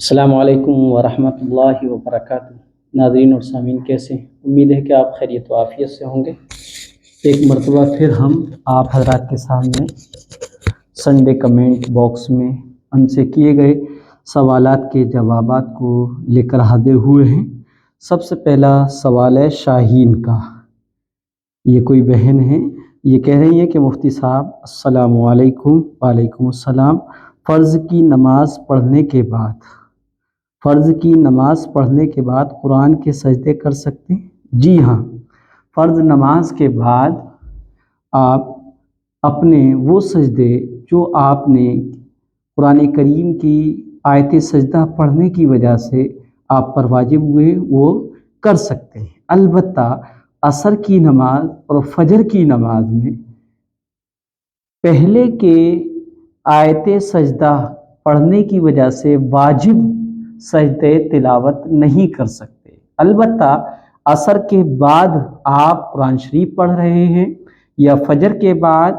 السلام علیکم ورحمۃ اللہ وبرکاتہ۔ ناظرین اور سامعین کیسے ہیں؟ امید ہے کہ آپ خیریت و عافیت سے ہوں گے۔ ایک مرتبہ پھر ہم آپ حضرات کے سامنے سنڈے کمنٹ باکس میں ہم سے کیے گئے سوالات کے جوابات کو لے کر حاضر ہوئے ہیں۔ سب سے پہلا سوال ہے شاہین کا۔ یہ کوئی بہن ہے، یہ کہہ رہی ہے کہ مفتی صاحب السلام علیکم۔ وعلیکم السلام۔ فرض کی نماز پڑھنے کے بعد قرآن کے سجدے کر سکتے ہیں؟ جی ہاں، فرض نماز کے بعد آپ اپنے وہ سجدے جو آپ نے قرآن کریم کی آیت سجدہ پڑھنے کی وجہ سے آپ پر واجب ہوئے وہ کر سکتے ہیں۔ البتہ عصر کی نماز اور فجر کی نماز میں پہلے کے آیت سجدہ پڑھنے کی وجہ سے واجب سجدے تلاوت نہیں کر سکتے۔ البتہ عصر کے بعد آپ قرآن شریف پڑھ رہے ہیں یا فجر کے بعد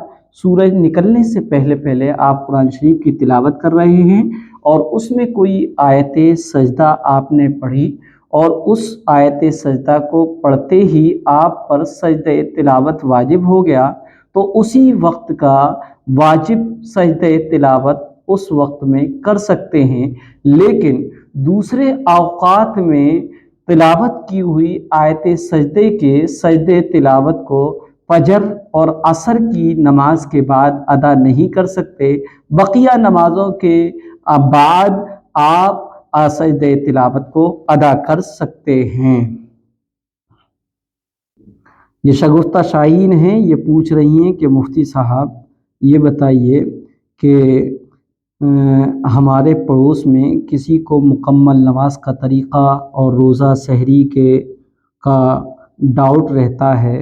سورج نکلنے سے پہلے آپ قرآن شریف کی تلاوت کر رہے ہیں اور اس میں کوئی آیت سجدہ آپ نے پڑھی اور اس آیت سجدہ کو پڑھتے ہی آپ پر سجدہ تلاوت واجب ہو گیا، تو اسی وقت کا واجب سجدہ تلاوت اس وقت میں کر سکتے ہیں۔ لیکن دوسرے اوقات میں تلاوت کی ہوئی آیت سجدے کے سجدے تلاوت کو فجر اور عصر کی نماز کے بعد ادا نہیں کر سکتے۔ بقیہ نمازوں کے بعد آپ سجدہ تلاوت کو ادا کر سکتے ہیں۔ یہ شگفتہ شاہین ہیں، یہ پوچھ رہی ہیں کہ مفتی صاحب یہ بتائیے کہ ہمارے پڑوس میں کسی کو مکمل نماز کا طریقہ اور روزہ سحری کا ڈاؤٹ رہتا ہے،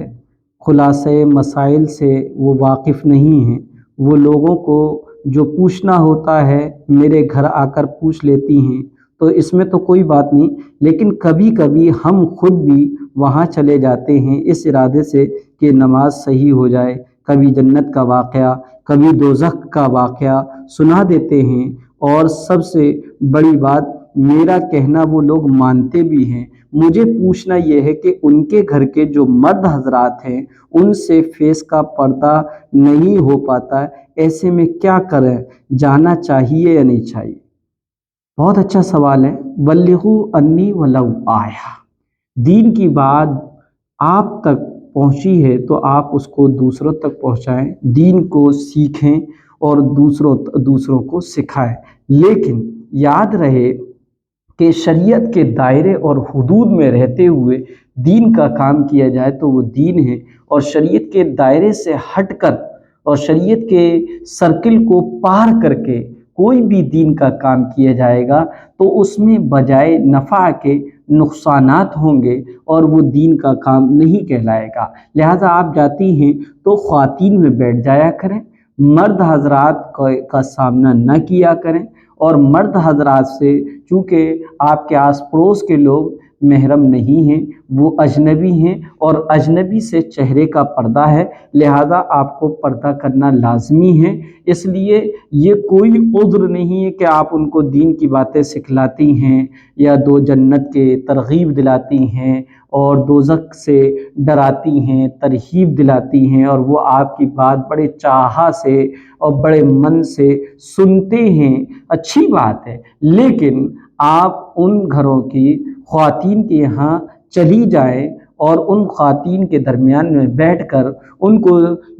خلاصے مسائل سے وہ واقف نہیں ہیں، وہ لوگوں کو جو پوچھنا ہوتا ہے میرے گھر آ کر پوچھ لیتی ہیں، تو اس میں تو کوئی بات نہیں، لیکن کبھی کبھی ہم خود بھی وہاں چلے جاتے ہیں اس ارادے سے کہ نماز صحیح ہو جائے، کبھی جنت کا واقعہ کبھی دوزخ کا واقعہ سنا دیتے ہیں، اور سب سے بڑی بات میرا کہنا وہ لوگ مانتے بھی ہیں۔ مجھے پوچھنا یہ ہے کہ ان کے گھر کے جو مرد حضرات ہیں ان سے فیس کا پردہ نہیں ہو پاتا، ایسے میں کیا کریں، جانا چاہیے یا نہیں چاہیے؟ بہت اچھا سوال ہے۔ بلغوا انی ولو آیہ، دین کی بات آپ تک پہنچی ہے تو آپ اس کو دوسروں تک پہنچائیں، دین کو سیکھیں اور دوسروں کو سکھائیں، لیکن یاد رہے کہ شریعت کے دائرے اور حدود میں رہتے ہوئے دین کا کام کیا جائے تو وہ دین ہے، اور شریعت کے دائرے سے ہٹ کر اور شریعت کے سرکل کو پار کر کے کوئی بھی دین کا کام کیا جائے گا تو اس میں بجائے نفع کے نقصانات ہوں گے اور وہ دین کا کام نہیں کہلائے گا۔ لہٰذا آپ جاتی ہیں تو خواتین میں بیٹھ جایا کریں، مرد حضرات کا سامنا نہ کیا کریں، اور مرد حضرات سے چونکہ آپ کے آس پڑوس کے لوگ محرم نہیں ہیں، وہ اجنبی ہیں اور اجنبی سے چہرے کا پردہ ہے، لہذا آپ کو پردہ کرنا لازمی ہے۔ اس لیے یہ کوئی عذر نہیں ہے کہ آپ ان کو دین کی باتیں سکھلاتی ہیں یا دو جنت کے ترغیب دلاتی ہیں اور دوزخ سے ڈراتی ہیں، ترہیب دلاتی ہیں، اور وہ آپ کی بات بڑے چاہا سے اور بڑے من سے سنتے ہیں، اچھی بات ہے، لیکن آپ ان گھروں کی خواتین کے یہاں چلی جائیں اور ان خواتین کے درمیان میں بیٹھ کر ان کو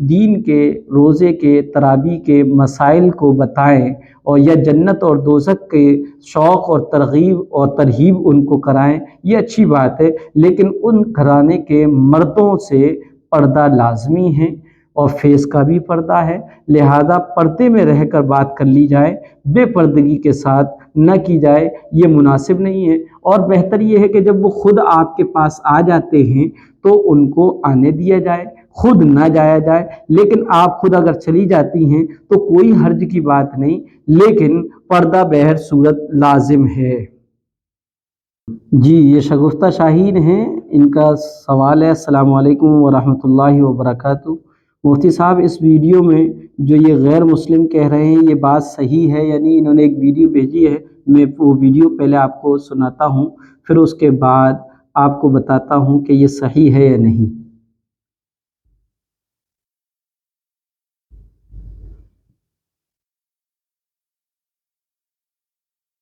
دین کے روزے کے تراویح کے مسائل کو بتائیں اور یا جنت اور دوزخ کے شوق اور ترغیب اور ترہیب ان کو کرائیں، یہ اچھی بات ہے، لیکن ان گھرانے کے مردوں سے پردہ لازمی ہے اور فیس کا بھی پردہ ہے، لہذا پردے میں رہ کر بات کر لی جائے، بے پردگی کے ساتھ نہ کی جائے، یہ مناسب نہیں ہے۔ اور بہتر یہ ہے کہ جب وہ خود آپ کے پاس آ جاتے ہیں تو ان کو آنے دیا جائے، خود نہ جایا جائے، لیکن آپ خود اگر چلی جاتی ہیں تو کوئی حرج کی بات نہیں، لیکن پردہ بہر صورت لازم ہے۔ جی، یہ شگفتہ شاہین ہیں، ان کا سوال ہے السلام علیکم ورحمۃ اللہ وبرکاتہ۔ مفتی صاحب اس ویڈیو میں جو یہ غیر مسلم کہہ رہے ہیں یہ بات صحیح ہے یا نہیں؟ انہوں نے ایک ویڈیو بھیجی ہے، میں وہ ویڈیو پہلے آپ کو سناتا ہوں، پھر اس کے بعد آپ کو بتاتا ہوں کہ یہ صحیح ہے یا نہیں۔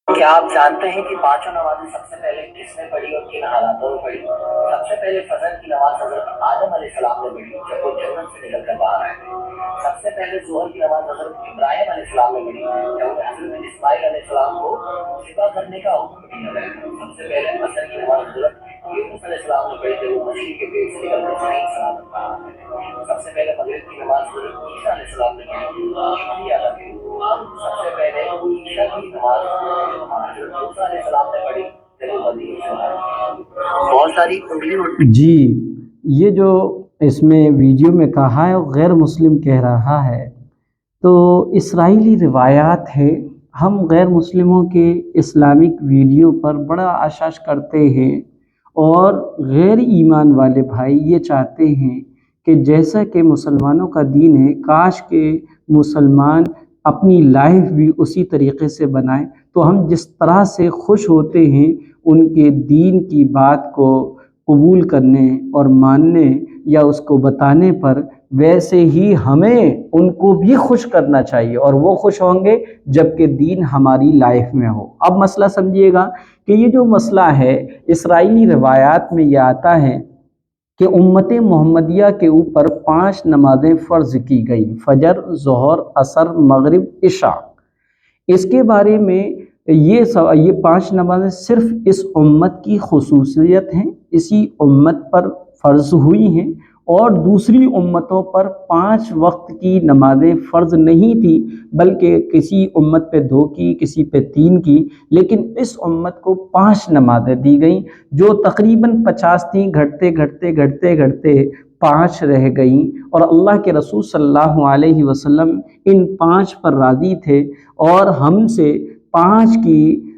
کیا آپ جانتے ہیں کہ پانچوں نمازیں سب سے پہلے کس نے پڑھی اور کن حالاتوں میں پڑھی؟ سب سے پہلے فجر کی نماز حضرت آدم علیہ السلام نے پڑھی جب وہ جنت سے نکل کر باہر آئے تھے۔ سب سے پہلے ظہر کی نماز حضرت ابراہیم علیہ السلام نے پڑھی جب انہیں حضرت اسماعیل علیہ السلام کو ذبح کرنے کا حکم دیا گیا۔ سب سے پہلے عصر کی نماز حضرت یونس علیہ السلام نے پڑھی جب وہ مچھلی کے پیٹ سے نکل کر صحیح سلامت باہر آئے تھے۔ سب سے پہلے مغرب کی نماز حضرت عیسیٰ علیہ السلام نے پڑھی عیسیٰ علیہ السلام۔ سب سے پہلے عشاء کی نماز حضرت موسیٰ علیہ السلام نے پڑھی جب وہ مدین سے آئے۔ بہت ساری انگلی جی، یہ جو اس میں ویڈیو میں کہا ہے وہ غیر مسلم کہہ رہا ہے، تو اسرائیلی روایات ہے۔ ہم غیر مسلموں کے اسلامک ویڈیو پر بڑا آشاش کرتے ہیں، اور غیر ایمان والے بھائی یہ چاہتے ہیں کہ جیسا کہ مسلمانوں کا دین ہے، کاش کہ مسلمان اپنی لائف بھی اسی طریقے سے بنائیں، تو ہم جس طرح سے خوش ہوتے ہیں ان کے دین کی بات کو قبول کرنے اور ماننے یا اس کو بتانے پر، ویسے ہی ہمیں ان کو بھی خوش کرنا چاہیے، اور وہ خوش ہوں گے جب کہ دین ہماری لائف میں ہو۔ اب مسئلہ سمجھیے گا کہ یہ جو مسئلہ ہے اسرائیلی روایات میں یہ آتا ہے کہ امت محمدیہ کے اوپر 5 نمازیں فرض کی گئی: فجر، ظہر، عصر، مغرب، عشاء۔ اس کے بارے میں یہ 5 نمازیں صرف اس امت کی خصوصیت ہیں، اسی امت پر فرض ہوئی ہیں، اور دوسری امتوں پر 5 وقت کی نمازیں فرض نہیں تھی، بلکہ کسی امت پہ 2 کی، کسی پہ 3 کی، لیکن اس امت کو 5 نمازیں دی گئیں، جو تقریباً 50 تھیں، گھٹتے گھٹتے گھٹتے گھٹتے 5 رہ گئیں، اور اللہ کے رسول صلی اللہ علیہ وسلم ان 5 پر راضی تھے، اور ہم سے 5 کی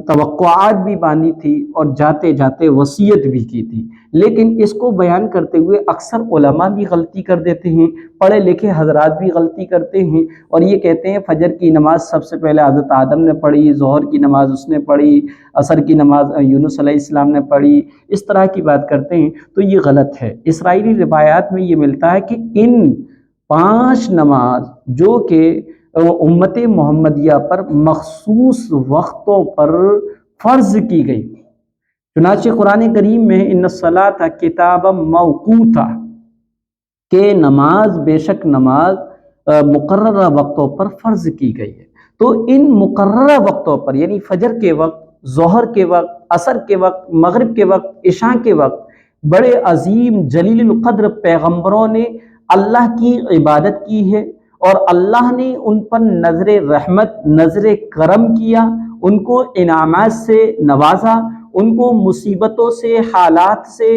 توقعات بھی باندھی تھی، اور جاتے جاتے وصیت بھی کی تھی۔ لیکن اس کو بیان کرتے ہوئے اکثر علماء بھی غلطی کر دیتے ہیں، پڑھے لکھے حضرات بھی غلطی کرتے ہیں، اور یہ کہتے ہیں فجر کی نماز سب سے پہلے حضرت آدم نے پڑھی، ظہر کی نماز اس نے پڑھی، عصر کی نماز یونس علیہ السلام نے پڑھی، اس طرح کی بات کرتے ہیں، تو یہ غلط ہے۔ اسرائیلی روایات میں یہ ملتا ہے کہ ان 5 نماز جو کہ امت محمدیہ پر مخصوص وقتوں پر فرض کی گئی، چنانچہ قرآن کریم میں ان الصلاۃ کتابا موقوتا، کہ نماز بے شک نماز مقررہ وقتوں پر فرض کی گئی ہے۔ تو ان مقررہ وقتوں پر، یعنی فجر کے وقت، ظہر کے وقت، عصر کے وقت، مغرب کے وقت، عشاء کے وقت، بڑے عظیم جلیل القدر پیغمبروں نے اللہ کی عبادت کی ہے، اور اللہ نے ان پر نظر رحمت، نظر کرم کیا، ان کو انعامات سے نوازا، ان کو مصیبتوں سے، حالات سے،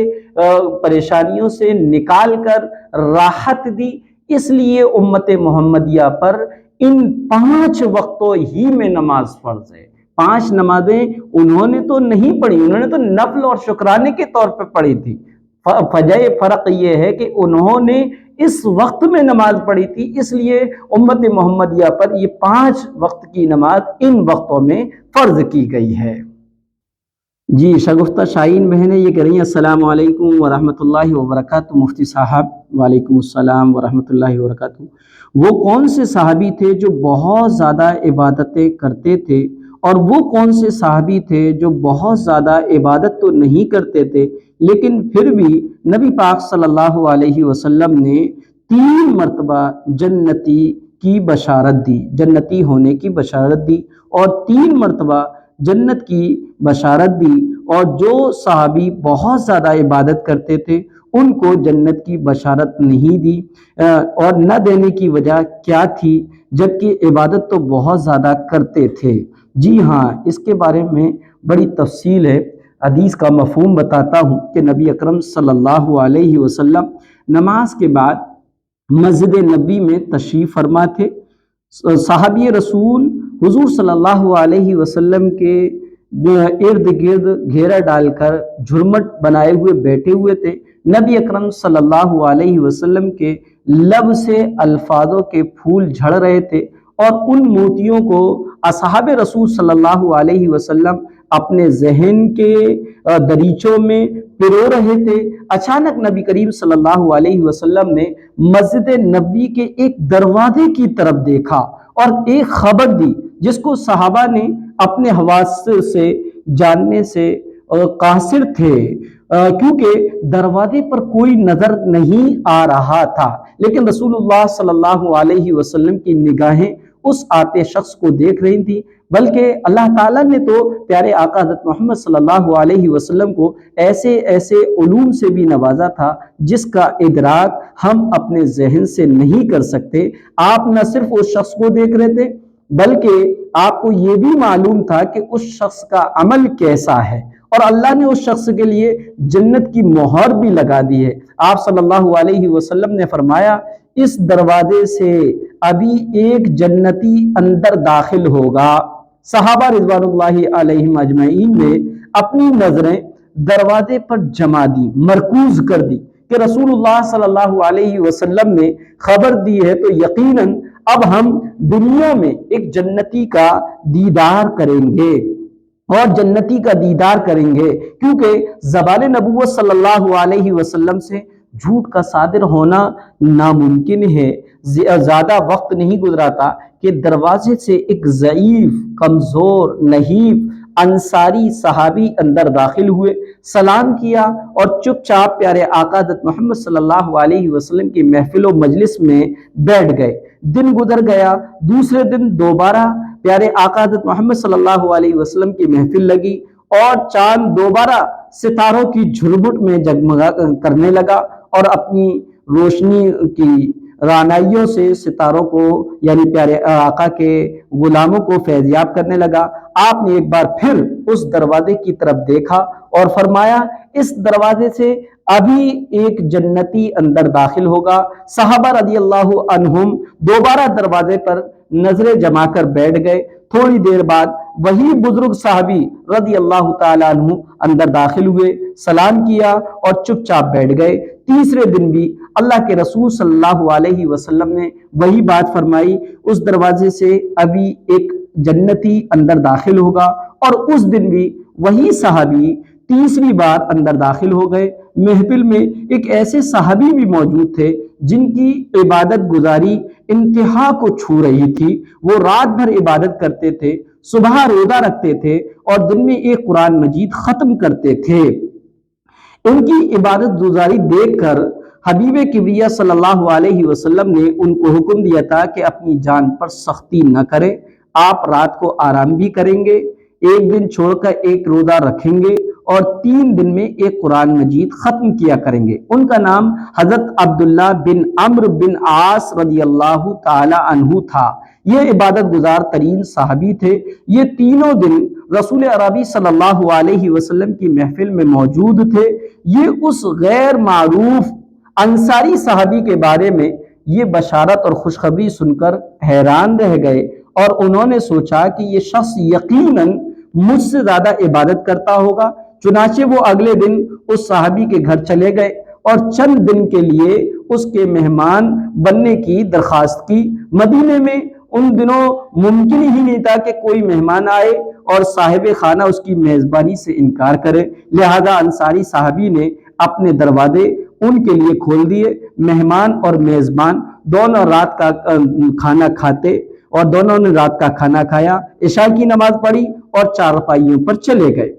پریشانیوں سے نکال کر راحت دی۔ اس لیے امت محمدیہ پر ان 5 وقتوں ہی میں نماز فرض ہے۔ 5 نمازیں انہوں نے تو نہیں پڑھی، انہوں نے تو نفل اور شکرانے کے طور پہ پڑھی تھی۔ فرق یہ ہے کہ انہوں نے اس وقت میں نماز پڑھی تھی، اس لیے امت محمدیہ پر یہ 5 وقت کی نماز ان وقتوں میں فرض کی گئی ہے۔ جی، شگفتہ شاہین بہنیں یہ کہہ رہی ہیں السلام علیکم ورحمۃ اللہ وبرکاتہ۔ مفتی صاحب وعلیکم السلام ورحمۃ اللہ وبرکاتہ۔ وہ کون سے صحابی تھے جو بہت زیادہ عبادتیں کرتے تھے، اور وہ کون سے صحابی تھے جو بہت زیادہ عبادت تو نہیں کرتے تھے لیکن پھر بھی نبی پاک صلی اللہ علیہ وسلم نے 3 مرتبہ جنتی کی بشارت دی، جنتی ہونے کی بشارت دی، اور 3 مرتبہ جنت کی بشارت دی، اور جو صحابی بہت زیادہ عبادت کرتے تھے ان کو جنت کی بشارت نہیں دی، اور نہ دینے کی وجہ کیا تھی، جبکہ عبادت تو بہت زیادہ کرتے تھے؟ جی ہاں، اس کے بارے میں بڑی تفصیل ہے، حدیث کا مفہوم بتاتا ہوں کہ نبی اکرم صلی اللہ علیہ وسلم نماز کے بعد مسجد نبی میں تشریف فرما تھے۔ صحابی رسول حضور صلی اللہ علیہ وسلم کے ارد گرد گھیرا ڈال کر جھرمٹ بنائے ہوئے بیٹھے ہوئے تھے۔ نبی اکرم صلی اللہ علیہ وسلم کے لب سے الفاظوں کے پھول جھڑ رہے تھے اور ان موتیوں کو اصحاب رسول صلی اللہ علیہ وسلم اپنے ذہن کے دریچوں میں پرو رہے تھے۔ اچانک نبی کریم صلی اللہ علیہ وسلم نے مسجد نبوی کے ایک دروازے کی طرف دیکھا اور ایک خبر دی جس کو صحابہ نے اپنے حواس سے جاننے سے قاصر تھے، کیونکہ دروازے پر کوئی نظر نہیں آ رہا تھا، لیکن رسول اللہ صلی اللہ علیہ وسلم کی نگاہیں اس آتے شخص کو دیکھ رہی تھی، بلکہ اللہ تعالیٰ نے تو پیارے آقا حضرت محمد صلی اللہ علیہ وسلم کو ایسے ایسے علوم سے بھی نوازا تھا جس کا ادراک ہم اپنے ذہن سے نہیں کر سکتے۔ آپ نہ صرف اس شخص کو دیکھ رہے تھے بلکہ آپ کو یہ بھی معلوم تھا کہ اس شخص کا عمل کیسا ہے، اور اللہ نے اس شخص کے لیے جنت کی مہر بھی لگا دی ہے۔ آپ صلی اللہ علیہ وسلم نے فرمایا، اس دروازے سے ابھی ایک جنتی اندر داخل ہوگا۔ صحابہ رضوان اللہ علیہم اجمعین نے اپنی نظریں دروازے پر جما دی، مرکوز کر دی کہ رسول اللہ صلی اللہ علیہ وسلم نے خبر دی ہے، تو یقیناً اب ہم دنیا میں ایک جنتی کا دیدار کریں گے اور جنتی کا دیدار کریں گے، کیونکہ زوال نبوت صلی اللہ علیہ وسلم سے جھوٹ کا صادر ہونا ناممکن ہے۔ زیادہ وقت نہیں گزرا تھا کہ دروازے سے ایک ضعیف، کمزور، نحیف انصاری صحابی اندر داخل ہوئے، سلام کیا اور چپ چاپ پیارے آقا حضرت محمد صلی اللہ علیہ وسلم کی محفل و مجلس میں بیٹھ گئے۔ دن گزر گیا، دوسرے دن دوبارہ پیارے آقا حضرت محمد صلی اللہ علیہ وسلم کی محفل لگی اور چاند دوبارہ ستاروں کی جھلمٹ میں جگمگا کرنے لگا اور اپنی روشنی کی رانائیوں سے ستاروں کو یعنی پیارے آقا کے غلاموں کو فیضیاب کرنے لگا۔ آپ نے ایک بار پھر اس دروازے کی طرف دیکھا اور فرمایا، اس دروازے سے ابھی ایک جنتی اندر داخل ہوگا۔ صحابہ رضی اللہ عنہم دوبارہ دروازے پر نظریں جما کر بیٹھ گئے۔ تھوڑی دیر بعد وہی بزرگ صحابی رضی اللہ تعالیٰ عنہ اندر داخل ہوئے، سلام کیا اور چپ چاپ بیٹھ گئے۔ تیسرے دن بھی اللہ کے رسول صلی اللہ علیہ وسلم نے وہی بات فرمائی، اس دروازے سے ابھی ایک جنتی اندر داخل ہوگا، اور اس دن بھی وہی صحابی تیسری بار اندر داخل ہو گئے۔ محفل میں ایک ایسے صحابی بھی موجود تھے جن کی عبادت گزاری انتہا کو چھو رہی تھی۔ وہ رات بھر عبادت کرتے تھے، صبح روزہ رکھتے تھے اور دن میں ایک قرآن مجید ختم کرتے تھے۔ ان کی عبادت گزاری دیکھ کر حبیب کبریہ صلی اللہ علیہ وسلم نے ان کو حکم دیا تھا کہ اپنی جان پر سختی نہ کریں، آپ رات کو آرام بھی کریں گے، ایک دن چھوڑ کر ایک روزہ رکھیں گے اور 3 دن میں ایک قرآن مجید ختم کیا کریں گے۔ ان کا نام حضرت عبداللہ بن عمرو بن عاص رضی اللہ تعالی عنہ تھا۔ یہ عبادت گزار ترین صحابی تھے۔ یہ تینوں دن رسول عربی صلی اللہ علیہ وسلم کی محفل میں موجود تھے۔ یہ اس غیر معروف انصاری صحابی کے بارے میں یہ بشارت اور خوشخبری سن کر حیران رہ گئے اور انہوں نے سوچا کہ یہ شخص یقیناً مجھ سے زیادہ عبادت کرتا ہوگا۔ چنانچہ وہ اگلے دن اس صحابی کے گھر چلے گئے اور چند دن کے لیے اس کے مہمان بننے کی درخواست کی۔ مدینے میں ان دنوں ممکن ہی نہیں تھا کہ کوئی مہمان آئے اور صاحب خانہ اس کی میزبانی سے انکار کرے، لہذا انصاری صحابی نے اپنے دروازے ان کے لیے کھول دیے۔ مہمان اور میزبان دونوں رات کا کھانا کھاتے اور دونوں نے رات کا کھانا کھایا، عشاء کی نماز پڑھی اور چارپائیوں پر چلے گئے۔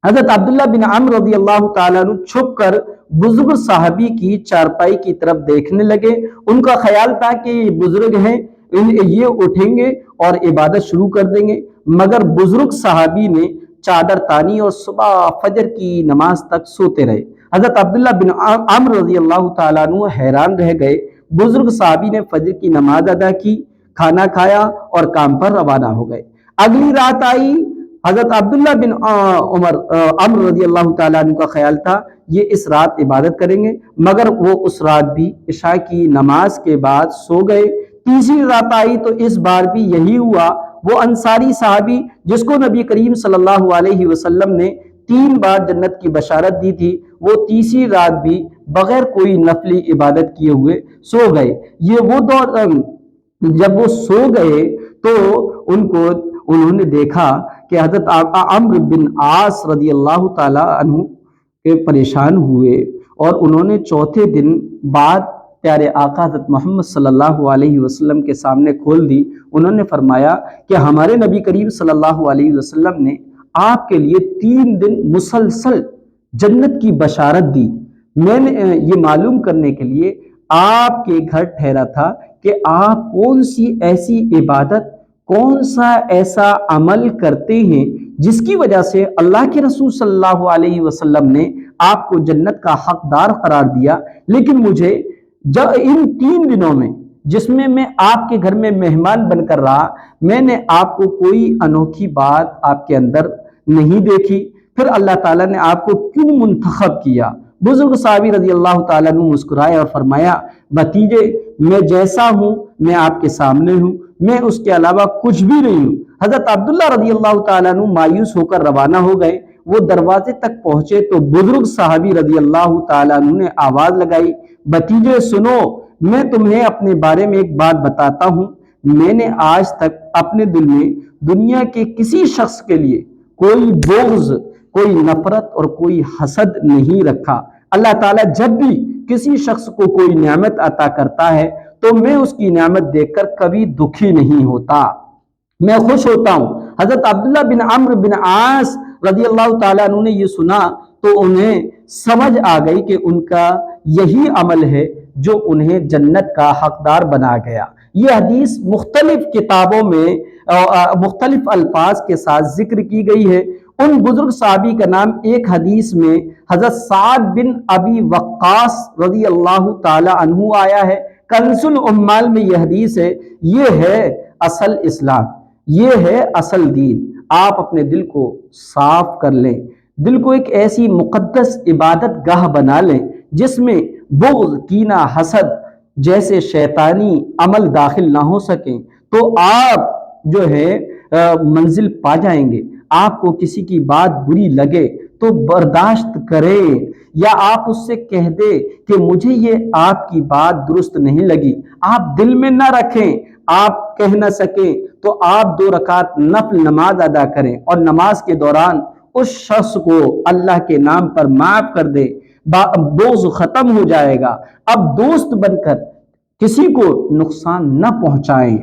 حضرت عبداللہ بن عمرو رضی اللہ تعالیٰ عنہ چھپ کر بزرگ صحابی کی چارپائی کی طرف دیکھنے لگے۔ ان کا خیال تھا کہ یہ بزرگ ہیں، یہ اٹھیں گے اور عبادت شروع کر دیں گے، مگر بزرگ صحابی نے چادر تانی اور صبح فجر کی نماز تک سوتے رہے۔ حضرت عبداللہ بن عمرو رضی اللہ تعالیٰ عنہ حیران رہ گئے۔ بزرگ صحابی نے فجر کی نماز ادا کی، کھانا کھایا اور کام پر روانہ ہو گئے۔ اگلی رات آئی، حضرت عبداللہ بن عمرو رضی اللہ تعالیٰ عنہ کا خیال تھا یہ اس رات عبادت کریں گے، مگر وہ اس رات بھی عشاء کی نماز کے بعد سو گئے۔ تیسری رات آئی تو اس بار بھی یہی ہوا۔ وہ انصاری صحابی جس کو نبی کریم صلی اللہ علیہ وسلم نے 3 بار جنت کی بشارت دی تھی، وہ تیسری رات بھی بغیر کوئی نفلی عبادت کیے ہوئے سو گئے۔ یہ وہ دور جب وہ سو گئے تو انہوں نے دیکھا کہ حضرت عمرو بن عاص رضی اللہ تعالی عنہ کے پریشان ہوئے، اور انہوں نے چوتھے دن بعد پیارے آقا حضرت محمد صلی اللہ علیہ وسلم کے سامنے کھول دی۔ انہوں نے فرمایا کہ ہمارے نبی کریم صلی اللہ علیہ وسلم نے آپ کے لیے 3 دن مسلسل جنت کی بشارت دی۔ میں نے یہ معلوم کرنے کے لیے آپ کے گھر ٹھہرا تھا کہ آپ کون سی ایسی عبادت، کون سا ایسا عمل کرتے ہیں جس کی وجہ سے اللہ کے رسول صلی اللہ علیہ وسلم نے آپ کو جنت کا حقدار قرار دیا۔ لیکن مجھے ان 3 دنوں میں جس میں آپ کے گھر میں مہمان بن کر رہا، میں نے آپ کو کوئی انوکھی بات آپ کے اندر نہیں دیکھی، پھر اللہ تعالیٰ نے آپ کو کیوں منتخب کیا؟ بزرگ صحابی رضی اللہ تعالیٰ عنہ مسکرائے اور فرمایا، بھتیجے میں جیسا ہوں میں آپ کے سامنے ہوں، میں اس کے علاوہ کچھ بھی نہیں ہوں۔ حضرت عبداللہ رضی اللہ تعالیٰ عنہ مایوس ہو کر روانہ ہو گئے۔ وہ دروازے تک پہنچے تو بزرگ صحابی رضی اللہ تعالیٰ عنہ نے آواز لگائی، بھتیجے سنو، میں تمہیں اپنے بارے میں ایک بات بتاتا ہوں۔ میں نے آج تک اپنے دل میں دنیا کے کسی شخص کے لیے کوئی بغض، کوئی نفرت اور کوئی حسد نہیں رکھا۔ اللہ تعالیٰ جب بھی کسی شخص کو کوئی نعمت عطا کرتا ہے تو میں اس کی نعمت دیکھ کر کبھی دکھی نہیں ہوتا، میں خوش ہوتا ہوں۔ حضرت عبداللہ بن عمرو بن عاص رضی اللہ تعالیٰ عنہ نے یہ سنا تو انہیں سمجھ آ گئی کہ ان کا یہی عمل ہے جو انہیں جنت کا حقدار بنا گیا۔ یہ حدیث مختلف کتابوں میں مختلف الفاظ کے ساتھ ذکر کی گئی ہے۔ ان بزرگ صحابی کا نام ایک حدیث میں حضرت سعد بن ابی وقاص رضی اللہ تعالی عنہ آیا ہے۔ کنز العمال میں یہ حدیث ہے، یہ ہے اصل اسلام، یہ ہے اصل دین۔ آپ اپنے دل کو صاف کر لیں، دل کو ایک ایسی مقدس عبادت گاہ بنا لیں جس میں بغض، کینہ، حسد جیسے شیطانی عمل داخل نہ ہو سکیں، تو آپ جو ہے منزل پا جائیں گے۔ آپ کو کسی کی بات بری لگے تو برداشت کریں، یا آپ اس سے کہہ دے کہ مجھے یہ آپ کی بات درست نہیں لگی، آپ دل میں نہ رکھیں۔ آپ کہہ نہ سکیں تو آپ 2 رکعت نفل نماز ادا کریں اور نماز کے دوران اس شخص کو اللہ کے نام پر معاف کر دیں، بغض ختم ہو جائے گا۔ اب دوست بن کر کسی کو نقصان نہ پہنچائیں۔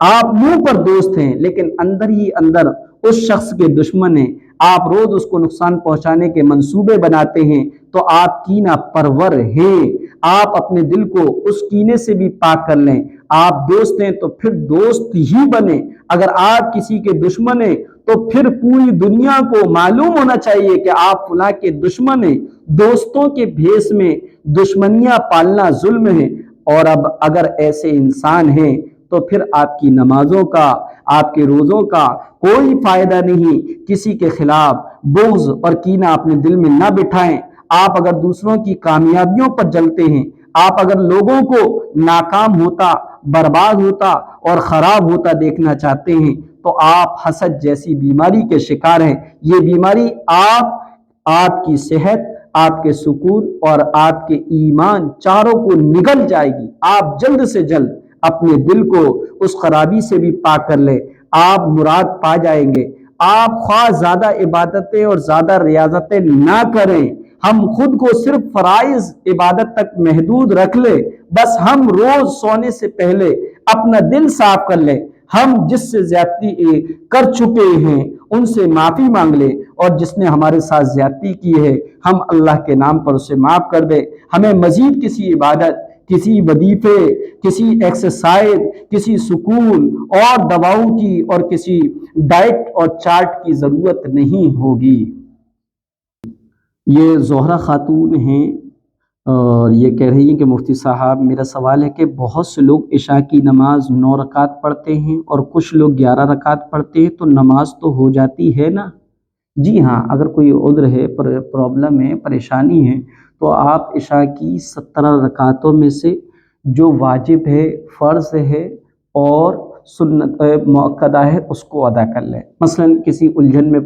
آپ منہ پر دوست ہیں لیکن اندر ہی اندر اس شخص کے دشمن ہیں، آپ روز اس کو نقصان پہنچانے کے منصوبے بناتے ہیں، تو آپ کینہ پرور ہیں۔ آپ اپنے دل کو اس کینے سے بھی پاک کر لیں۔ آپ دوست ہیں تو پھر دوست ہی بنیں۔ اگر آپ کسی کے دشمن ہیں تو پھر پوری دنیا کو معلوم ہونا چاہیے کہ آپ فلاں کے دشمن ہیں۔ دوستوں کے بھیس میں دشمنیاں پالنا ظلم ہے، اور اب اگر ایسے انسان ہیں تو پھر آپ کی نمازوں کا، آپ کے روزوں کا کوئی فائدہ نہیں۔ کسی کے خلاف بغض اور کینہ اپنے دل میں نہ بٹھائیں۔ آپ اگر دوسروں کی کامیابیوں پر جلتے ہیں، آپ اگر لوگوں کو ناکام ہوتا، برباد ہوتا اور خراب ہوتا دیکھنا چاہتے ہیں تو آپ حسد جیسی بیماری کے شکار ہیں۔ یہ بیماری آپ کی صحت، آپ کے سکون اور آپ کے ایمان چاروں کو نگل جائے گی۔ آپ جلد سے جلد اپنے دل کو اس خرابی سے بھی پاک کر لیں، آپ مراد پا جائیں گے۔ آپ خواہ زیادہ عبادتیں اور زیادہ ریاضتیں نہ کریں، ہم خود کو صرف فرائض عبادت تک محدود رکھ لیں۔ بس ہم روز سونے سے پہلے اپنا دل صاف کر لیں، ہم جس سے زیادتی کر چکے ہیں ان سے معافی مانگ لیں، اور جس نے ہمارے ساتھ زیادتی کی ہے ہم اللہ کے نام پر اسے معاف کر دیں۔ ہمیں مزید کسی عبادت، کسی وظیفے، کسی ایکسرسائز، کسی سکون اور دواؤں کی اور کسی ڈائٹ اور چارٹ کی ضرورت نہیں ہوگی۔ یہ زہرہ خاتون ہیں اور یہ کہہ رہی ہیں کہ مفتی صاحب میرا سوال ہے کہ بہت سے لوگ عشاء کی نماز 9 رکعت پڑھتے ہیں اور کچھ لوگ 11 رکعت پڑھتے ہیں، تو نماز تو ہو جاتی ہے نا؟ جی ہاں، اگر کوئی عذر ہے، پرابلم ہے، پریشانی ہے، تو آپ عشاء کی 17 رکعتوں میں سے جو واجب ہے، فرض ہے اور سنت مؤکدہ ہے اس کو ادا کر لیں۔ مثلا کسی الجھن میں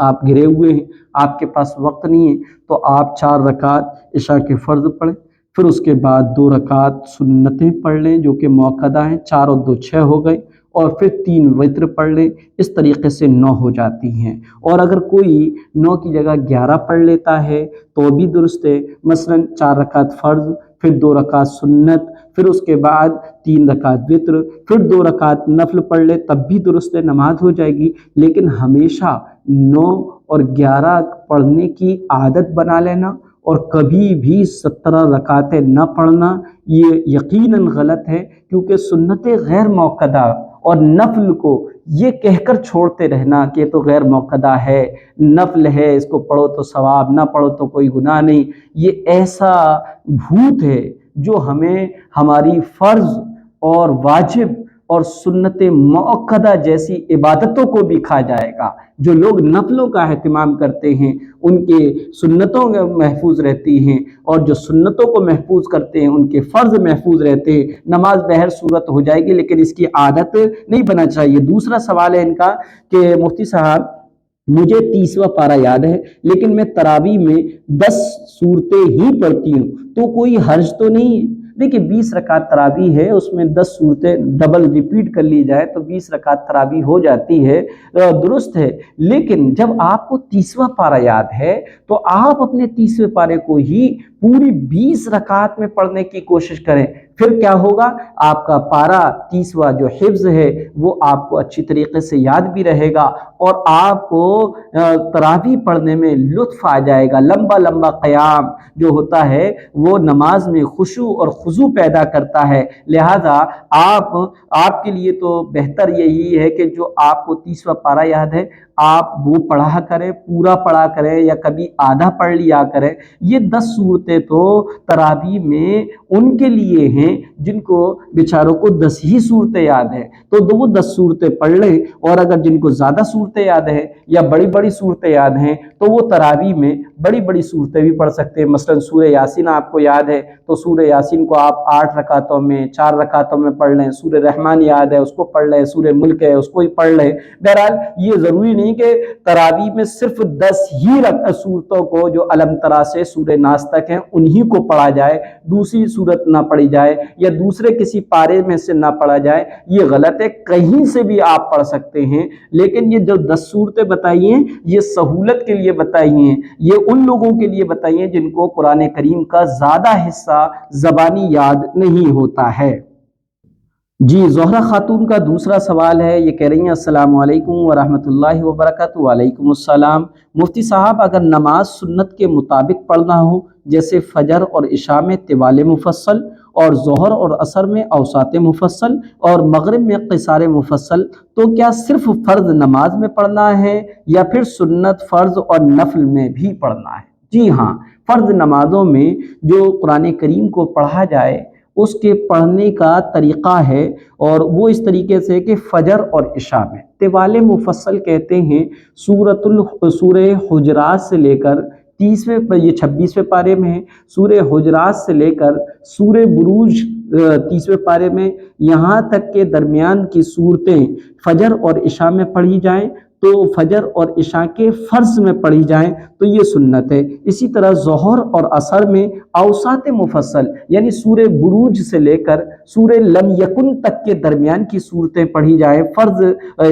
آپ گھرے ہوئے ہیں، آپ کے پاس وقت نہیں ہے، تو آپ 4 رکعت عشاء کے فرض پڑھیں، پھر اس کے بعد 2 رکعت سنتیں پڑھ لیں جو کہ مؤکدہ ہیں، 4 اور 2 6 ہو گئے، اور پھر 3 وتر پڑھ لیں۔ اس طریقے سے 9 ہو جاتی ہیں۔ اور اگر کوئی 9 کی جگہ 11 پڑھ لیتا ہے تو بھی درست ہے۔ مثلا 4 رکعت فرض، پھر 2 رکعت سنت، پھر اس کے بعد 3 رکعت وتر، پھر 2 رکعت نفل پڑھ لے تب بھی درست ہے، نماز ہو جائے گی۔ لیکن ہمیشہ 9 اور 11 پڑھنے کی عادت بنا لینا اور کبھی بھی 17 رکعتیں نہ پڑھنا، یہ یقیناً غلط ہے، کیونکہ سنت غیر موقدہ اور نفل کو یہ کہہ کر چھوڑتے رہنا کہ یہ تو غیر موقدہ ہے، نفل ہے، اس کو پڑھو تو ثواب، نہ پڑھو تو کوئی گناہ نہیں، یہ ایسا بھوت ہے جو ہمیں ہماری فرض اور واجب اور سنت مؤکدہ جیسی عبادتوں کو بھی کھا جائے گا۔ جو لوگ نفلوں کا اہتمام کرتے ہیں ان کے سنتوں محفوظ رہتی ہیں، اور جو سنتوں کو محفوظ کرتے ہیں ان کے فرض محفوظ رہتے ہیں۔ نماز بہر صورت ہو جائے گی، لیکن اس کی عادت نہیں بننا چاہیے۔ دوسرا سوال ہے ان کا کہ مفتی صاحب مجھے 30واں پارہ یاد ہے، لیکن میں تراویح میں 10 صورتیں ہی پڑھتی ہوں، تو کوئی حرج تو نہیں ہے؟ دیکھیں 20 رکعت تراویح ہے، اس میں 10 صورتیں ڈبل ریپیٹ کر لی جائے تو 20 رکعت تراویح ہو جاتی ہے، درست ہے۔ لیکن جب آپ کو 30واں پارہ یاد ہے تو آپ اپنے 30ویں پارے کو ہی پوری 20 رکعت میں پڑھنے کی کوشش کریں، پھر کیا ہوگا؟ آپ کا پارہ 30واں جو حفظ ہے وہ آپ کو اچھی طریقے سے یاد بھی رہے گا، اور آپ کو تراویح پڑھنے میں لطف آ جائے گا۔ لمبا لمبا قیام جو ہوتا ہے وہ نماز میں خشوع اور خضوع پیدا کرتا ہے، لہذا آپ کے لیے تو بہتر یہی ہے کہ جو آپ کو 30واں پارہ یاد ہے آپ وہ پڑھا کریں، پورا پڑھا کریں یا کبھی آدھا پڑھ لیا کریں۔ یہ 10 صورتیں تو تراویح میں ان کے لیے ہیں جن کو بیچاروں کو 10 ہی صورتیں یاد ہیں، تو وہ 10 صورتیں پڑھ لیں، اور اگر جن کو زیادہ صورتیں یاد ہیں یا بڑی بڑی صورتیں یاد ہیں تو وہ تراویح میں بڑی بڑی صورتیں بھی پڑھ سکتے ہیں۔ مثلا سورہ یاسین آپ کو یاد ہے تو سورہ یاسین کو آپ 8 رکعتوں میں 4 رکعتوں میں پڑھ لیں، سورہ رحمان یاد ہے اس کو پڑھ لیں، سورہ ملک ہے اس کو ہی پڑھ لیں۔ بہرحال یہ ضروری نہیں کہ تراویح میں صرف 10 ہی صورتوں کو جو الم ترا سے سورہ ناس تک ہیں انہی کو پڑھا جائے، دوسری صورت نہ پڑھی جائے یا دوسرے کسی پارے میں سے نہ پڑھا جائے، یہ غلط ہے۔ کہیں سے بھی آپ پڑھ سکتے ہیں، لیکن یہ جو 10 صورتیں بتائی ہیں یہ سہولت کے لیے بتائی ہیں، یہ ان لوگوں کے لیے بتائی ہیں جن کو قرآن کریم کا زیادہ حصہ زبانی یاد نہیں ہوتا ہے۔ جی زہرہ خاتون کا دوسرا سوال ہے، یہ کہہ رہی ہیں السلام علیکم ورحمۃ اللہ وبرکاتہ۔ وعلیکم السلام۔ مفتی صاحب اگر نماز سنت کے مطابق پڑھنا ہو، جیسے فجر اور عشاء میں طوال مفصل، اور ظہر اور عصر میں اوساط مفصل، اور مغرب میں قصار مفصل، تو کیا صرف فرض نماز میں پڑھنا ہے یا پھر سنت، فرض اور نفل میں بھی پڑھنا ہے؟ جی ہاں، فرض نمازوں میں جو قرآن کریم کو پڑھا جائے اس کے پڑھنے کا طریقہ ہے، اور وہ اس طریقے سے کہ فجر اور عشاء میں طوال مفصل کہتے ہیں سورہ حجرات سے لے کر 30ویں، یہ 26ویں پارے میں ہے، سورہ حجرات سے لے کر سورہ بروج 30ویں پارے میں، یہاں تک کہ درمیان کی صورتیں فجر اور عشاء میں پڑھی جائیں تو فجر اور عشاء کے فرض میں پڑھی جائیں تو یہ سنت ہے۔ اسی طرح ظہر اور عصر میں اوساط مفصل یعنی سورہ بروج سے لے کر سورہ لم یکن تک کے درمیان کی صورتیں پڑھی جائیں، فرض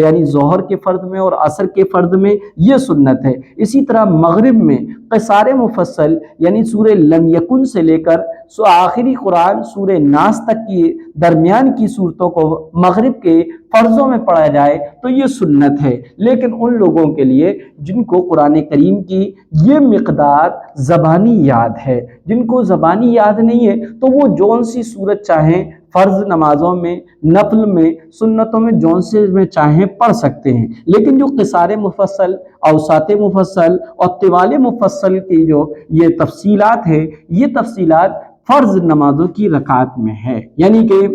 یعنی ظہر کے فرض میں اور عصر کے فرض میں، یہ سنت ہے۔ اسی طرح مغرب میں قصار مفصل یعنی سورہ لم یکن سے لے کر آخری قرآن سورہ ناس تک کی درمیان کی صورتوں کو مغرب کے فرضوں میں پڑھا جائے تو یہ سنت ہے۔ لیکن ان لوگوں کے لیے جن کو قرآن کریم کی یہ مقدار زبانی یاد ہے، جن کو زبانی یاد نہیں ہے تو وہ جون سی صورت چاہیں فرض نمازوں میں، نفل میں، سنتوں میں جون سے میں چاہیں پڑھ سکتے ہیں۔ لیکن جو قصار مفصل، اوساط مفصل اور طوال مفصل کی جو یہ تفصیلات ہیں، یہ تفصیلات فرض نمازوں کی رکعت میں ہے، یعنی کہ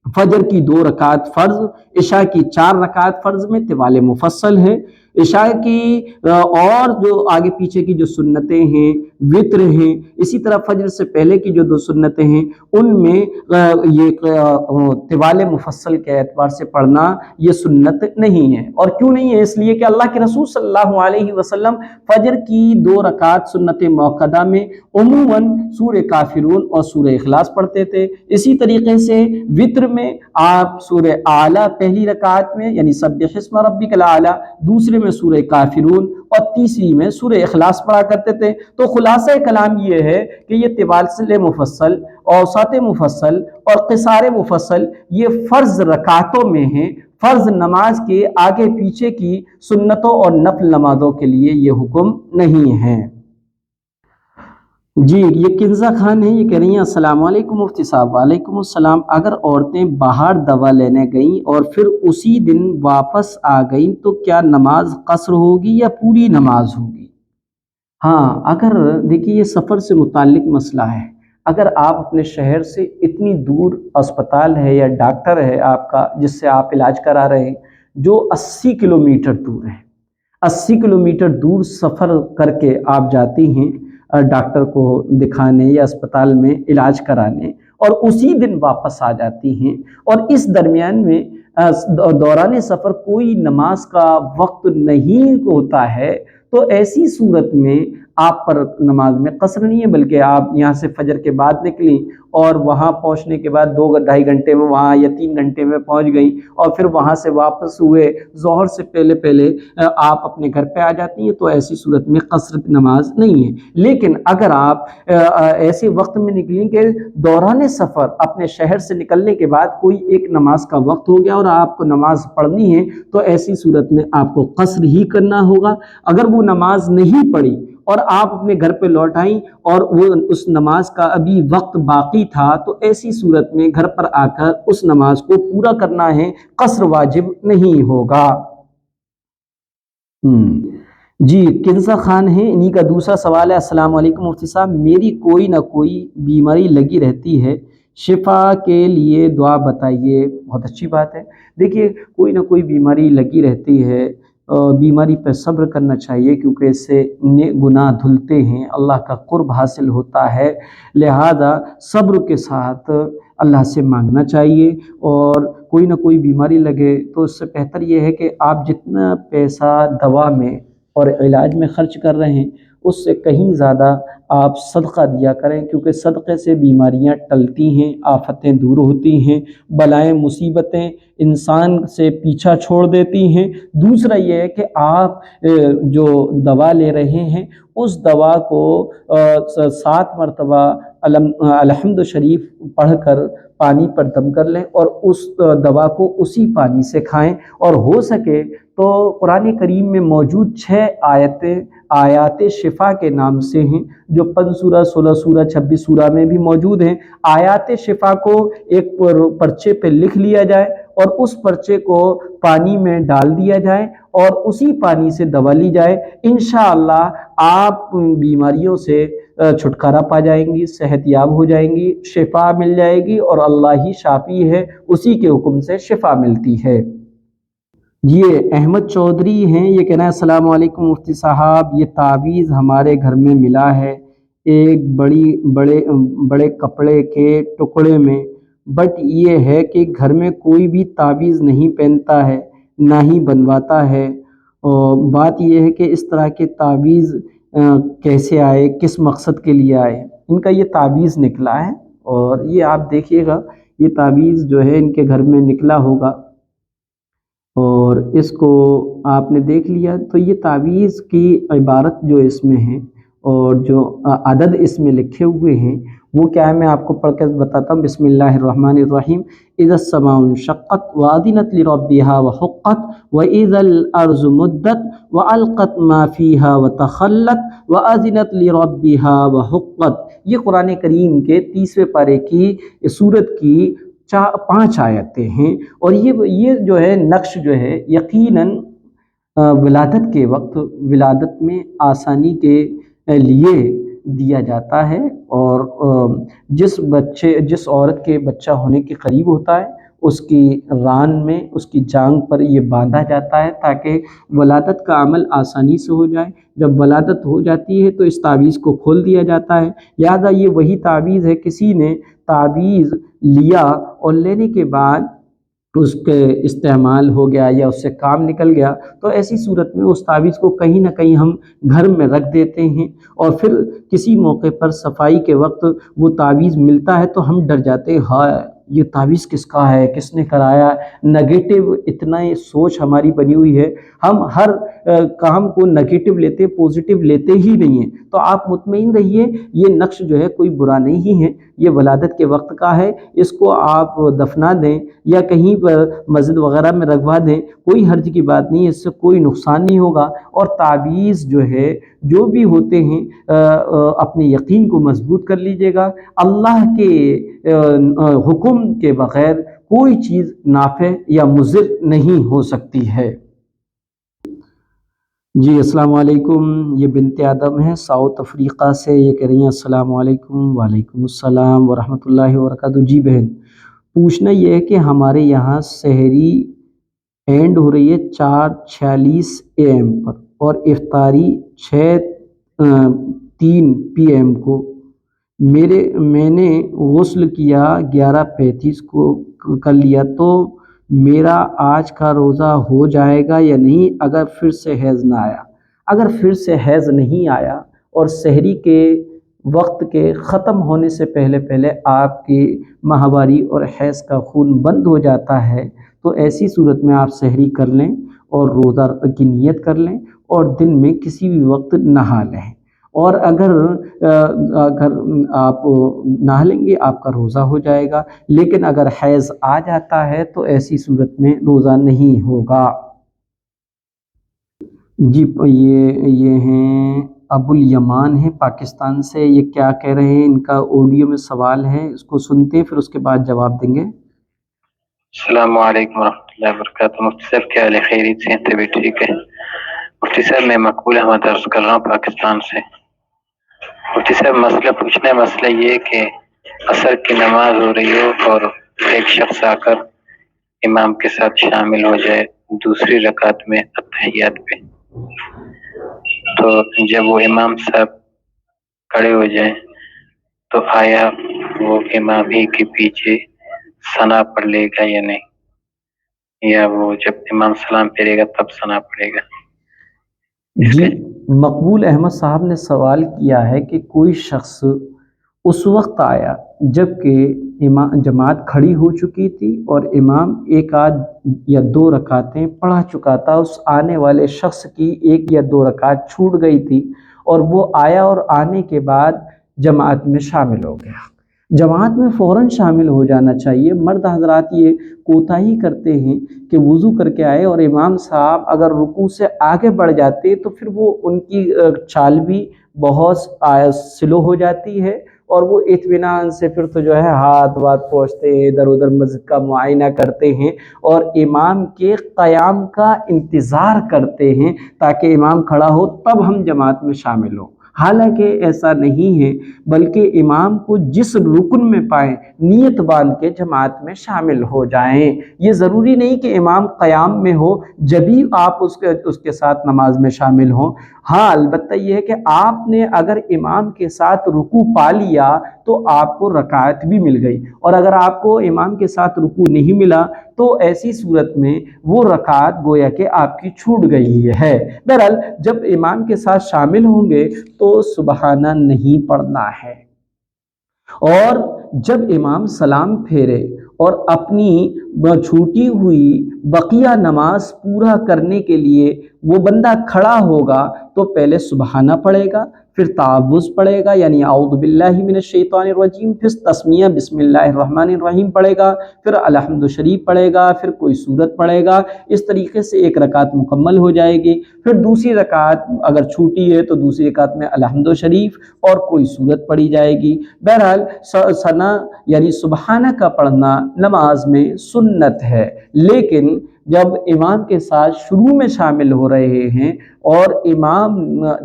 فجر کی 2 رکعت فرض، عشاء کی 4 رکعت فرض میں طوال مفصل ہے، عشاء کی اور جو آگے پیچھے کی جو سنتیں ہیں وطر ہیں، اسی طرح فجر سے پہلے کی جو 2 سنتیں ہیں ان میں یہ طوال مفصل کے اعتبار سے پڑھنا یہ سنت نہیں ہے۔ اور کیوں نہیں ہے؟ اس لیے کہ اللہ کے رسول صلی اللہ علیہ وسلم فجر کی 2 رکعت سنت موقدہ میں عموماً سورہ کافرون اور سورہ اخلاص پڑھتے تھے۔ اسی طریقے سے وطر میں آپ سورہ اعلیٰ پہلی رکعت میں یعنی سبح اسم ربک الاعلیٰ، دوسرے میں سورہ کافرون اور تیسری میں سورہ اخلاص پڑھا کرتے تھے۔ تو خلاصہ کلام یہ ہے کہ یہ طوال مفصل، اوسط مفصل اور قصار مفصل یہ فرض رکعتوں میں ہیں۔ فرض نماز کے آگے پیچھے کی سنتوں اور نفل نمازوں کے لیے یہ حکم نہیں ہے۔ جی یہ کنزا خان ہے، یہ کہہ رہی ہیں السلام علیکم مفتی صاحب۔ وعلیکم السلام۔ اگر عورتیں باہر دوا لینے گئیں اور پھر اسی دن واپس آ گئیں تو کیا نماز قصر ہوگی یا پوری نماز ہوگی؟ ہاں، اگر دیکھیے یہ سفر سے متعلق مسئلہ ہے۔ اگر آپ اپنے شہر سے اتنی دور اسپتال ہے یا ڈاکٹر ہے آپ کا جس سے آپ علاج کرا رہے ہیں جو 80 کلومیٹر دور ہے، 80 کلومیٹر دور سفر کر کے آپ جاتی ہیں ڈاکٹر کو دکھانے یا اسپتال میں علاج کرانے اور اسی دن واپس آ جاتی ہیں، اور اس درمیان میں دوران سفر کوئی نماز کا وقت نہیں ہوتا ہے، تو ایسی صورت میں آپ پر نماز میں قصر نہیں ہے، بلکہ آپ یہاں سے فجر کے بعد نکلیں اور وہاں پہنچنے کے بعد 2-2.5 گھنٹے میں وہاں یا 3 گھنٹے میں پہنچ گئیں اور پھر وہاں سے واپس ہوئے ظہر سے پہلے آپ اپنے گھر پہ آ جاتی ہیں، تو ایسی صورت میں قصر نماز نہیں ہے۔ لیکن اگر آپ ایسے وقت میں نکلیں کہ دوران سفر اپنے شہر سے نکلنے کے بعد کوئی ایک نماز کا وقت ہو گیا اور آپ کو نماز پڑھنی ہے، تو ایسی صورت میں آپ کو قصر ہی کرنا ہوگا۔ اگر وہ نماز نہیں پڑھی اور آپ اپنے گھر پہ لوٹ آئیں اور وہ اس نماز کا ابھی وقت باقی تھا، تو ایسی صورت میں گھر پر آ کر اس نماز کو پورا کرنا ہے، قصر واجب نہیں ہوگا۔ جی کنزا خان ہے، انہی کا دوسرا سوال ہے السلام علیکم مفتی صاحب، میری کوئی نہ کوئی بیماری لگی رہتی ہے، شفا کے لیے دعا بتائیے۔ بہت اچھی بات ہے۔ دیکھیے کوئی نہ کوئی بیماری لگی رہتی ہے، بیماری پہ صبر کرنا چاہیے کیونکہ اس سے گناہ دھلتے ہیں، اللہ کا قرب حاصل ہوتا ہے، لہذا صبر کے ساتھ اللہ سے مانگنا چاہیے۔ اور کوئی نہ کوئی بیماری لگے تو اس سے بہتر یہ ہے کہ آپ جتنا پیسہ دوا میں اور علاج میں خرچ کر رہے ہیں اس سے کہیں زیادہ آپ صدقہ دیا کریں، کیونکہ صدقے سے بیماریاں ٹلتی ہیں، آفتیں دور ہوتی ہیں، بلائیں مصیبتیں انسان سے پیچھا چھوڑ دیتی ہیں۔ دوسرا یہ ہے کہ آپ جو دوا لے رہے ہیں اس دوا کو 7 مرتبہ الحمد شریف پڑھ کر پانی پر دم کر لیں اور اس دوا کو اسی پانی سے کھائیں، اور ہو سکے تو قرآن کریم میں موجود 6 آیات شفا کے نام سے ہیں جو 5 سورہ 16 سورہ 26 سورہ میں بھی موجود ہیں۔ آیات شفا کو ایک پرچے پہ لکھ لیا جائے اور اس پرچے کو پانی میں ڈال دیا جائے اور اسی پانی سے دوا لی جائے، انشاءاللہ آپ بیماریوں سے چھٹکارا پا جائیں گی، صحت یاب ہو جائیں گی، شفا مل جائے گی، اور اللہ ہی شافی ہے، اسی کے حکم سے شفا ملتی ہے۔ یہ احمد چودھری ہیں، یہ کہنا ہے السلام علیکم مفتی صاحب، یہ تعویذ ہمارے گھر میں ملا ہے ایک بڑے کپڑے کے ٹکڑے میں، بٹ یہ ہے کہ گھر میں کوئی بھی تعویذ نہیں پہنتا ہے نہ ہی بنواتا ہے، اور بات یہ ہے کہ اس طرح کے تعویذ کیسے آئے، کس مقصد کے لیے آئے؟ ان کا یہ تعویذ نکلا ہے، اور یہ آپ دیکھیے گا یہ تعویذ جو ہے ان کے گھر میں نکلا ہوگا اور اس کو آپ نے دیکھ لیا، تو یہ تعویذ کی عبارت جو اس میں ہے اور جو عدد اس میں لکھے ہوئے ہیں وہ کیا ہے، میں آپ کو پڑھ کے بتاتا ہوں۔ بسم اللہ الرحمن الرحیم، اذا السماء انشقت واذنت لربها وحقت واذا الارض مدت والقت ما فيها وتخلت واذنت لربها وحقت۔ یہ قرآن کریم کے 30ویں پارے کی سورت کی 5 آیتیں ہیں، اور یہ جو ہے نقش جو ہے یقیناً ولادت کے وقت ولادت میں آسانی کے لیے دیا جاتا ہے، اور جس عورت کے بچہ ہونے کے قریب ہوتا ہے اس کی ران میں اس کی جانگ پر یہ باندھا جاتا ہے تاکہ ولادت کا عمل آسانی سے ہو جائے۔ جب ولادت ہو جاتی ہے تو اس تعویذ کو کھول دیا جاتا ہے۔ لہٰذا یہ وہی تعویذ ہے، کسی نے تعویذ لیا اور لینے کے بعد اس کے استعمال ہو گیا یا اس سے کام نکل گیا، تو ایسی صورت میں اس تعویذ کو کہیں نہ کہیں ہم گھر میں رکھ دیتے ہیں، اور پھر کسی موقع پر صفائی کے وقت وہ تعویذ ملتا ہے تو ہم ڈر جاتے ہیں، ہائے یہ تعویذ کس کا ہے، کس نے کرایا۔ نگیٹو اتنا یہ سوچ ہماری بنی ہوئی ہے، ہم ہر کام کو نگیٹو لیتے، پوزیٹیو لیتے ہی نہیں ہیں۔ تو آپ مطمئن رہیے، یہ نقش جو ہے کوئی برا نہیں ہے، یہ ولادت کے وقت کا ہے، اس کو آپ دفنا دیں یا کہیں پر مسجد وغیرہ میں رکھوا دیں، کوئی حرج کی بات نہیں ہے، اس سے کوئی نقصان نہیں ہوگا۔ اور تعویذ جو ہے جو بھی ہوتے ہیں اپنے یقین کو مضبوط کر لیجئے گا، اللہ کے حکم کے بغیر کوئی چیز نافع یا مضر نہیں ہو سکتی ہے۔ جی السلام علیکم، یہ بنت آدم ہے ساؤتھ افریقہ سے، یہ کہہ رہی ہیں السلام علیکم۔ وعلیکم السلام ورحمۃ اللہ وبرکاتہ۔ جی بہن، پوچھنا یہ ہے کہ ہمارے یہاں سحری اینڈ ہو رہی ہے 4:46 AM پر اور افطاری 6:03 PM کو۔ میں نے غسل کیا 11:35 کو کر لیا، تو میرا آج کا روزہ ہو جائے گا یا نہیں اگر پھر سے حیض نہ آیا؟ اگر پھر سے حیض نہیں آیا اور سحری کے وقت کے ختم ہونے سے پہلے آپ کی ماہواری اور حیض کا خون بند ہو جاتا ہے، تو ایسی صورت میں آپ سحری کر لیں اور روزہ کی نیت کر لیں اور دن میں کسی بھی وقت نہا لیں، اور اگر آپ نہا لیں گے آپ کا روزہ ہو جائے گا۔ لیکن اگر حیض آ جاتا ہے تو ایسی صورت میں روزہ نہیں ہوگا۔ جی یہ ہیں ابو الیمان ہیں پاکستان سے، یہ کیا کہہ رہے ہیں، ان کا آڈیو میں سوال ہے، اس کو سنتے ہیں پھر اس کے بعد جواب دیں گے۔ السلام علیکم ورحمۃ اللہ وبرکاتہ۔ مفتی صاحب کیا حال ہے؟ خیریت سے ہیں؟ طبیعت ٹھیک ہے؟ مفتی صاحب میں مقبول احمد عرض کر رہا ہوں پاکستان سے۔ مفتی صاحب مسئلہ پوچھنا ہے، مسئلہ یہ کہ عصر کی نماز ہو رہی ہو اور ایک شخص آ کر امام کے ساتھ شامل ہو جائے دوسری رکعت میں اتحیات پہ، تو جب وہ امام صاحب کھڑے ہو جائیں تو آیا وہ امام ہی کے پیچھے ثنا پڑھ لے گا یا نہیں، یا وہ جب امام سلام پھیرے گا تب ثنا پڑھے گا؟ جی مقبول احمد صاحب نے سوال کیا ہے کہ کوئی شخص اس وقت آیا جب کہ جماعت کھڑی ہو چکی تھی اور امام ایک آدھ یا دو رکعتیں پڑھا چکا تھا، اس آنے والے شخص کی ایک یا دو رکعت چھوٹ گئی تھی اور وہ آیا اور آنے کے بعد جماعت میں شامل ہو گیا۔ جماعت میں فوراً شامل ہو جانا چاہیے۔ مرد حضرات یہ کوتاہی کرتے ہیں کہ وضو کر کے آئے اور امام صاحب اگر رکوع سے آگے بڑھ جاتے تو پھر وہ ان کی چال بھی بہت سلو ہو جاتی ہے، اور وہ اطمینان سے پھر تو جو ہے ہاتھ پہنچتے ہیں، ادھر ادھر مسجد کا معائنہ کرتے ہیں اور امام کے قیام کا انتظار کرتے ہیں تاکہ امام کھڑا ہو تب ہم جماعت میں شامل ہوں۔ حالانکہ ایسا نہیں ہے، بلکہ امام کو جس رکن میں پائیں نیت باندھ کے جماعت میں شامل ہو جائیں۔ یہ ضروری نہیں کہ امام قیام میں ہو جبھی آپ اس کے ساتھ نماز میں شامل ہوں۔ ہاں البتہ یہ ہے کہ آپ نے اگر امام کے ساتھ رکوع پا لیا تو آپ کو رکعت بھی مل گئی، اور اگر آپ کو امام کے ساتھ رکوع نہیں ملا تو ایسی صورت میں وہ رکعت گویا کہ آپ کی چھوٹ گئی ہے۔ بہرحال جب امام کے ساتھ شامل ہوں گے تو سبحانہ نہیں پڑھنا ہے، اور جب امام سلام پھیرے اور اپنی چھوٹی ہوئی بقیہ نماز پورا کرنے کے لیے وہ بندہ کھڑا ہوگا تو پہلے سبحانہ پڑھے گا، پھر تعوذ پڑھے گا یعنی اعوذ باللہ من الشیطان الرجیم، پھر تسمیہ بسم اللہ الرحمن الرحیم پڑھے گا، پھر الحمد شریف پڑھے گا، پھر کوئی سورت پڑھے گا۔ اس طریقے سے ایک رکعت مکمل ہو جائے گی۔ پھر دوسری رکعت اگر چھوٹی ہے تو دوسری رکعت میں الحمد شریف اور کوئی سورت پڑھی جائے گی۔ بہرحال ثنا یعنی سبحانہ کا پڑھنا نماز میں سنت ہے، لیکن جب امام کے ساتھ شروع میں شامل ہو رہے ہیں اور امام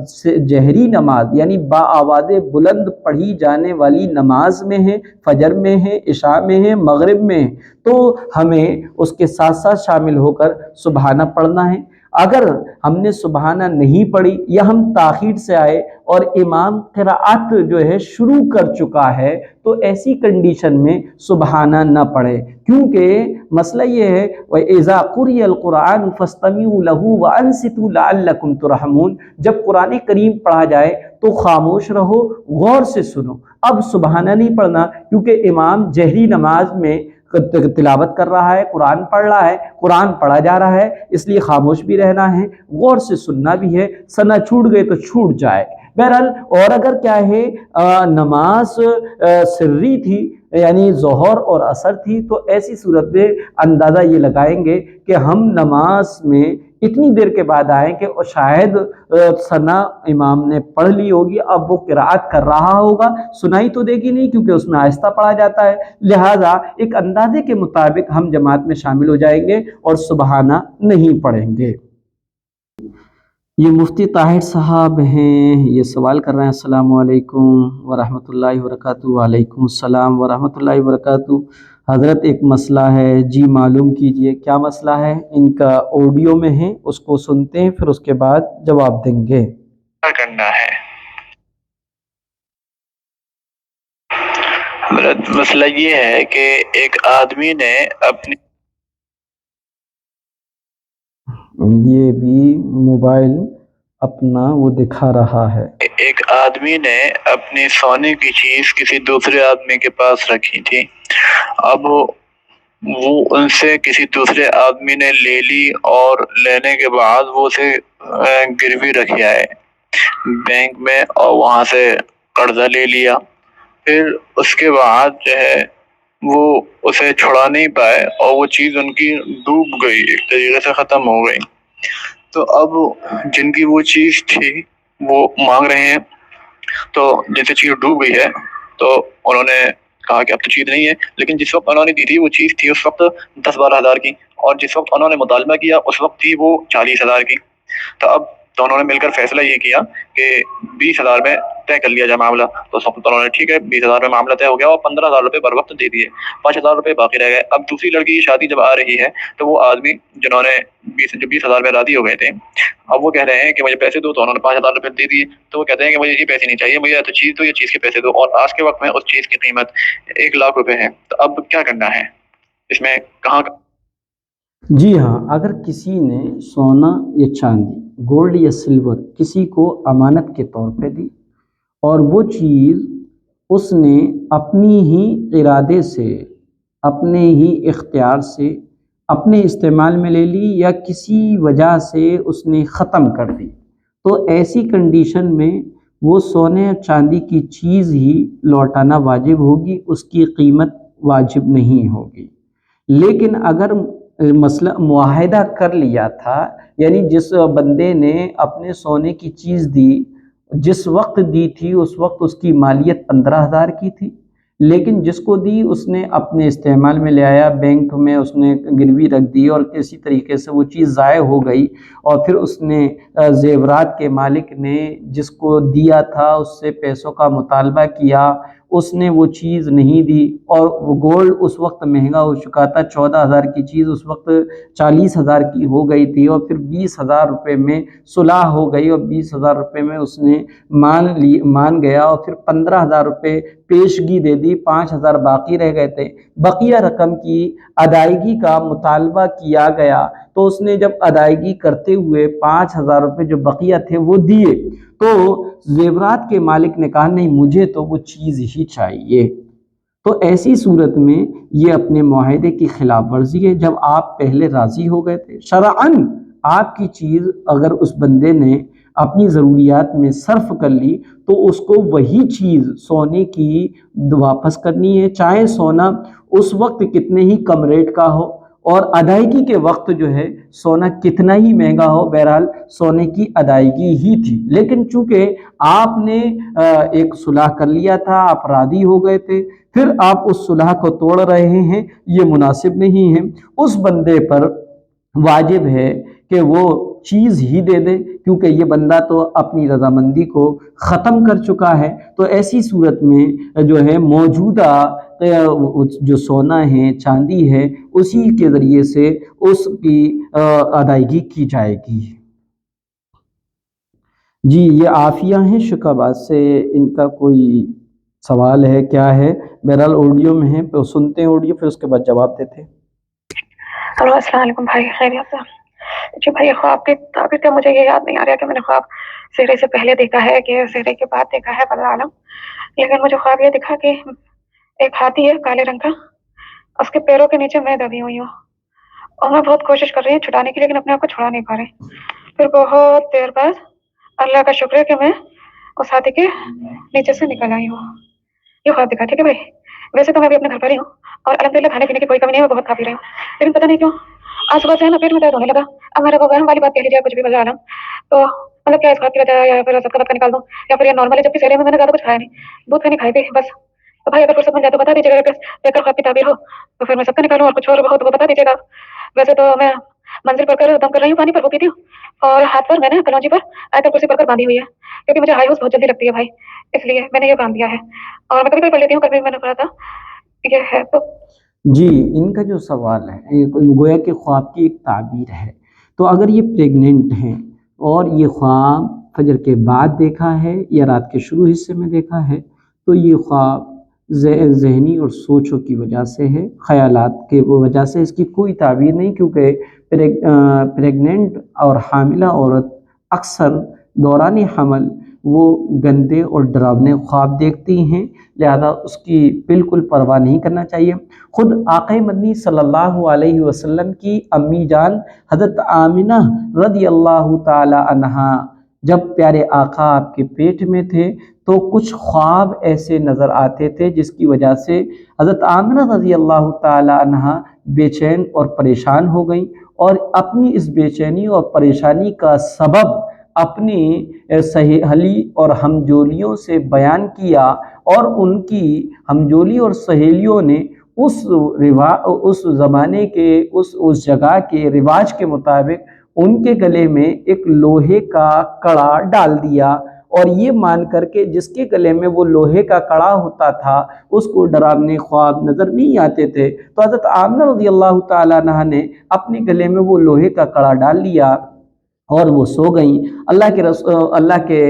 سے جہری نماز یعنی با آواز بلند پڑھی جانے والی نماز میں ہے، فجر میں ہے، عشاء میں ہے، مغرب میں ہے، تو ہمیں اس کے ساتھ ساتھ شامل ہو کر سبحانہ پڑھنا ہے۔ اگر ہم نے سبحانہ نہیں پڑھی یا ہم تاخیر سے آئے اور امام قرأت جو ہے شروع کر چکا ہے تو ایسی کنڈیشن میں سبحانہ نہ پڑھے، کیونکہ مسئلہ یہ ہے وَإِذَا قُرِئَ الْقُرْآنُ فَاسْتَمِعُوا لَهُ وَأَنصِتُوا لَعَلَّكُمْ تُرْحَمُونَ، جب قرآن کریم پڑھا جائے تو خاموش رہو، غور سے سنو۔ اب سبحانہ نہیں پڑھنا کیونکہ امام جہری نماز میں تلاوت کر رہا ہے، قرآن پڑھ رہا ہے، قرآن پڑھا جا رہا ہے، اس لیے خاموش بھی رہنا ہے، غور سے سننا بھی ہے، ثنا چھوٹ گئے تو چھوٹ جائے۔ بہرحال اور اگر کیا ہے نماز سری تھی یعنی ظہر اور عصر تھی تو ایسی صورت میں اندازہ یہ لگائیں گے کہ ہم نماز میں اتنی دیر کے بعد آئیں کہ شاید ثنا امام نے پڑھ لی ہوگی، اب وہ قرأت کر رہا ہوگا، سنائی تو دے گی نہیں کیونکہ اس میں آہستہ پڑھا جاتا ہے، لہٰذا ایک اندازے کے مطابق ہم جماعت میں شامل ہو جائیں گے اور سبحانہ نہیں پڑھیں گے۔ یہ مفتی طاہر صاحب ہیں، یہ سوال کر رہے ہیں السلام علیکم ورحمۃ اللہ وبرکاتہ۔ وعلیکم السلام ورحمۃ اللہ وبرکاتہ۔ حضرت ایک مسئلہ ہے، جی معلوم کیجئے کیا مسئلہ ہے؟ ان کا آڈیو میں ہے، اس کو سنتے ہیں پھر اس کے بعد جواب دیں گے۔ کیا کرنا ہے؟ حضرت مسئلہ یہ ہے کہ ایک آدمی نے اپنی یہ بھی موبائل اپنا وہ دکھا رہا ہے۔ ایک آدمی نے اپنی سونے کی چیز کسی دوسرے آدمی کے پاس رکھی تھی، اب وہ ان سے کسی دوسرے آدمی نے لے لی اور لینے کے بعد وہ اسے گروی رکھا ہے بینک میں اور وہاں سے قرضہ لے لیا، پھر اس کے بعد جو ہے وہ اسے چھڑا نہیں پائے اور وہ چیز ان کی ڈوب گئی، ایک طریقے سے ختم ہو گئی۔ تو اب جن کی وہ چیز تھی وہ مانگ رہے ہیں، تو جن سے چیز ڈوب گئی ہے تو انہوں نے کہا کہ اب تو چیز نہیں ہے، لیکن جس وقت انہوں نے دی تھی وہ چیز تھی اس وقت 10-12 ہزار کی، اور جس وقت انہوں نے مطالبہ کیا اس وقت تھی وہ 40 ہزار کی۔ تو اب دونوں نے مل کر فیصلہ یہ کیا کہ 20 ہزار میں طے کر لیا جائے معاملہ، تو اس وقت انہوں نے ٹھیک ہے 20 ہزار میں معاملہ طے ہو گیا اور 15 ہزار روپے بر وقت دے دیے، 5 ہزار روپے باقی رہ گئے۔ اب دوسری لڑکی کی شادی جب آ رہی ہے تو وہ آدمی جنہوں نے 20 ہزار میں راضی ہو گئے تھے، اب وہ کہہ رہے ہیں کہ مجھے پیسے دو، تو انہوں نے 5 ہزار روپے دے دیے، تو وہ کہتے ہیں کہ مجھے یہ پیسے نہیں چاہیے، مجھے تو چیز دو، یہ چیز کے پیسے دو، اور آج کے وقت میں اس چیز کی قیمت 1 لاکھ روپے ہے۔ تو اب کیا کرنا ہے اس میں؟ کہاں؟ جی ہاں، اگر کسی نے سونا یا چاندی، گولڈ یا سلور کسی کو امانت کے طور پہ دی اور وہ چیز اس نے اپنی ہی ارادے سے، اپنے ہی اختیار سے اپنے استعمال میں لے لی یا کسی وجہ سے اس نے ختم کر دی، تو ایسی کنڈیشن میں وہ سونے یا چاندی کی چیز ہی لوٹانا واجب ہوگی، اس کی قیمت واجب نہیں ہوگی۔ لیکن اگر مسئلہ معاہدہ کر لیا تھا، یعنی جس بندے نے اپنے سونے کی چیز دی، جس وقت دی تھی اس وقت اس کی مالیت 15 ہزار کی تھی، لیکن جس کو دی اس نے اپنے استعمال میں لے آیا، بینک میں اس نے گروی رکھ دی اور کسی طریقے سے وہ چیز ضائع ہو گئی، اور پھر اس نے زیورات کے مالک نے جس کو دیا تھا اس سے پیسوں کا مطالبہ کیا، اس نے وہ چیز نہیں دی، اور وہ گولڈ اس وقت مہنگا ہو چکا تھا، 14 ہزار کی چیز اس وقت 40 ہزار کی ہو گئی تھی، اور پھر 20 ہزار روپے میں صلح ہو گئی اور 20 ہزار روپے میں اس نے مان گیا، اور پھر 15 ہزار روپے پیشگی دے دی، 5 ہزار باقی رہ گئے تھے، بقیہ رقم کی ادائیگی کا مطالبہ کیا گیا، تو اس نے جب ادائیگی کرتے ہوئے 5 ہزار روپے جو بقیہ تھے وہ دیے، تو زیورات کے مالک نے کہا نہیں مجھے تو وہ چیز ہی چاہیے، تو ایسی صورت میں یہ اپنے معاہدے کی خلاف ورزی ہے۔ جب آپ پہلے راضی ہو گئے تھے، شرعاً آپ کی چیز اگر اس بندے نے اپنی ضروریات میں صرف کر لی تو اس کو وہی چیز سونے کی واپس کرنی ہے، چاہے سونا اس وقت کتنے ہی کم ریٹ کا ہو اور ادائیگی کے وقت جو ہے سونا کتنا ہی مہنگا ہو، بہرحال سونے کی ادائیگی ہی تھی، لیکن چونکہ آپ نے ایک صلح کر لیا تھا، آپ راضی ہو گئے تھے، پھر آپ اس صلح کو توڑ رہے ہیں، یہ مناسب نہیں ہے۔ اس بندے پر واجب ہے کہ وہ چیز ہی دے دے، کیونکہ یہ بندہ تو اپنی رضامندی کو ختم کر چکا ہے۔ تو ایسی صورت میں جو ہے موجودہ جو سونا ہے، چاندی ہے، اسی کے ذریعے سے اس کی ادائیگی کی جائے گی۔ جی یہ عافیہ ہیں شکاباد سے، ان کا کوئی سوال ہے کیا ہے؟ بہرحال آڈیو میں ہے، پھر سنتے ہیں آڈیو، پھر اس کے بعد جواب دیتے ہیں۔ ہلو السلام علیکم بھائی، خیریت سے؟ جی بھائی، خواب کی تعبیر کا مجھے یہ یاد نہیں آ رہا کہ میں نے خواب سحرے سے پہلے دیکھا ہے کہ سحرے کے بعد دیکھا ہے، اللہ عالم۔ لیکن مجھے خواب یہ دکھا کہ ایک ہاتھی ہے کالے رنگ کا، اس کے پیروں کے نیچے میں دبی ہوئی ہوں اور میں بہت کوشش کر رہی ہوں چھڑانے کی، لیکن اپنے آپ کو چھڑا نہیں پا رہی۔ پھر بہت دیر بعد اللہ کا شکر ہے کہ میں اس ہاتھی کے نیچے سے نکل آئی ہوں۔ یہ خواب دکھا، ٹھیک ہے بھائی؟ ویسے تو میں بھی اپنے گھر پر ہی ہوں اور الحمدللہ کھانے پینے کی کوئی کمی نہیں ہے، میں بہت کھا پی رہی ہوں، لیکن پتہ نہیں کیوں آج صبح سے نا پیٹ میں درد ہونے لگا۔ اب میرے کو وہم والی بات کہہ لیجیے، کچھ بھی وجہ عالم، تو مطلب کیا اس بات کی وجہ ہے، یا پھر سب کا بات کا نکال دوں، یا پھر یہ نارمل ہے؟ جبکہ سیلے میں نے زیادہ کچھ کھایا نہیں، دودھ کا نہیں کھائی تھی بس۔ تو بھائی اگر فرصت بن جائے تو بتا دیجیے گا، اگر خواب کی تعبیر ہو تو پھر میں سب کا نکالوں، اور کچھ اور ہو تو وہ بتا دیجیے گا۔ ویسے تو میں منزل پر کر دم کر رہی ہوں پانی پر، وہ پیتی ہوں، اور ہاتھ پر میں نے کلونجی پر آیت الکرسی پڑھ کر باندھی ہوئی ہے، کیونکہ مجھے ہائی ہوس بہت جلدی لگتی ہے بھائی، اس لیے میں نے یہ باندھ دیا ہے، اور میں کبھی کبھی پڑھ لیتی ہوں، کبھی میں نے پڑھا تھا یہ ہے تو۔ جی ان کا جو سوال ہے گویا کہ خواب کی ایک تعبیر ہے، تو اگر یہ پریگننٹ ہیں اور یہ خواب فجر کے بعد دیکھا ہے یا رات کے شروع حصے میں دیکھا ہے، تو یہ خواب ذہنی اور سوچوں کی وجہ سے ہے، خیالات کے وجہ سے اس کی کوئی تعبیر نہیں، کیونکہ پریگننٹ اور حاملہ عورت اکثر دوران حمل وہ گندے اور ڈراونے خواب دیکھتی ہیں، لہذا اس کی بالکل پرواہ نہیں کرنا چاہیے۔ خود آقا مدنی صلی اللہ علیہ وسلم کی امی جان حضرت آمنہ رضی اللہ تعالی عنہا جب پیارے آقا آپ کے پیٹ میں تھے تو کچھ خواب ایسے نظر آتے تھے جس کی وجہ سے حضرت آمنہ رضی اللہ تعالی عنہا بے چین اور پریشان ہو گئیں، اور اپنی اس بے چینی اور پریشانی کا سبب اپنی سہیلی اور ہمجولیوں سے بیان کیا، اور ان کی ہمجولی اور سہیلیوں نے اس زمانے کے اس جگہ کے رواج کے مطابق ان کے گلے میں ایک لوہے کا کڑا ڈال دیا، اور یہ مان کر کے جس کے گلے میں وہ لوہے کا کڑا ہوتا تھا اس کو ڈراونے خواب نظر نہیں آتے تھے، تو حضرت آمنہ رضی اللہ تعالیٰ عنہ نے اپنے گلے میں وہ لوہے کا کڑا ڈال لیا اور وہ سو گئیں۔ اللہ کے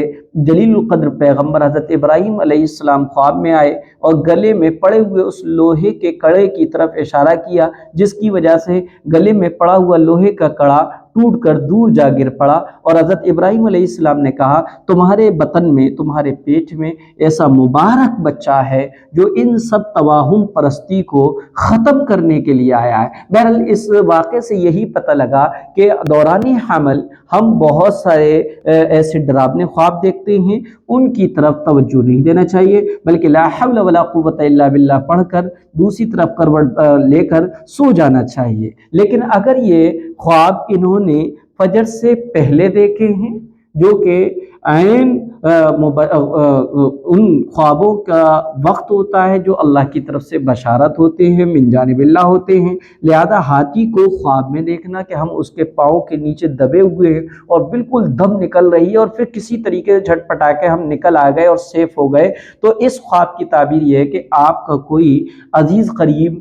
جلیل القدر پیغمبر حضرت ابراہیم علیہ السلام خواب میں آئے اور گلے میں پڑے ہوئے اس لوہے کے کڑے کی طرف اشارہ کیا، جس کی وجہ سے گلے میں پڑا ہوا لوہے کا کڑا ٹوٹ کر دور جا گر پڑا، اور حضرت ابراہیم علیہ السلام نے کہا تمہارے بطن میں، تمہارے پیٹ میں ایسا مبارک بچہ ہے جو ان سب توہم پرستی کو ختم کرنے کے لیے آیا ہے۔ بہرحال اس واقعے سے یہی پتہ لگا کہ دوران حمل ہم بہت سارے ایسے ڈراونے خواب دیکھتے ہیں، ان کی طرف توجہ نہیں دینا چاہیے، بلکہ لا حول ولا قوت الا باللہ پڑھ کر دوسری طرف کروٹ لے کر سو جانا چاہیے۔ لیکن اگر یہ خواب انہوں نے فجر سے پہلے دیکھے ہیں، جو کہ عین ان خوابوں کا وقت ہوتا ہے جو اللہ کی طرف سے بشارت ہوتے ہیں، من جانب اللہ ہوتے ہیں، لہذا ہاتھی کو خواب میں دیکھنا کہ ہم اس کے پاؤں کے نیچے دبے ہوئے ہیں اور بالکل دم نکل رہی ہے اور پھر کسی طریقے سے جھٹ پٹا کے ہم نکل آ گئے اور سیف ہو گئے، تو اس خواب کی تعبیر یہ ہے کہ آپ کا کوئی عزیز قریب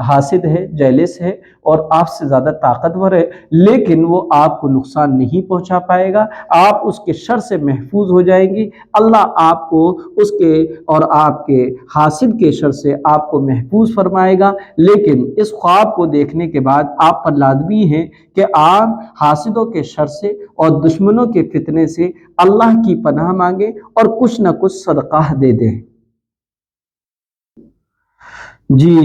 حاسد ہے، جیلس ہے اور آپ سے زیادہ طاقتور ہے، لیکن وہ آپ کو نقصان نہیں پہنچا پائے گا، آپ اس کے شر سے محفوظ ہو جائیں گی، اللہ آپ کو اس کے اور آپ کے حاسد کے شر سے آپ کو محفوظ فرمائے گا۔ لیکن اس خواب کو دیکھنے کے بعد آپ پر لازمی ہے کہ آپ حاسدوں کے شر سے اور دشمنوں کے فتنے سے اللہ کی پناہ مانگیں اور کچھ نہ کچھ صدقہ دے دیں۔ جی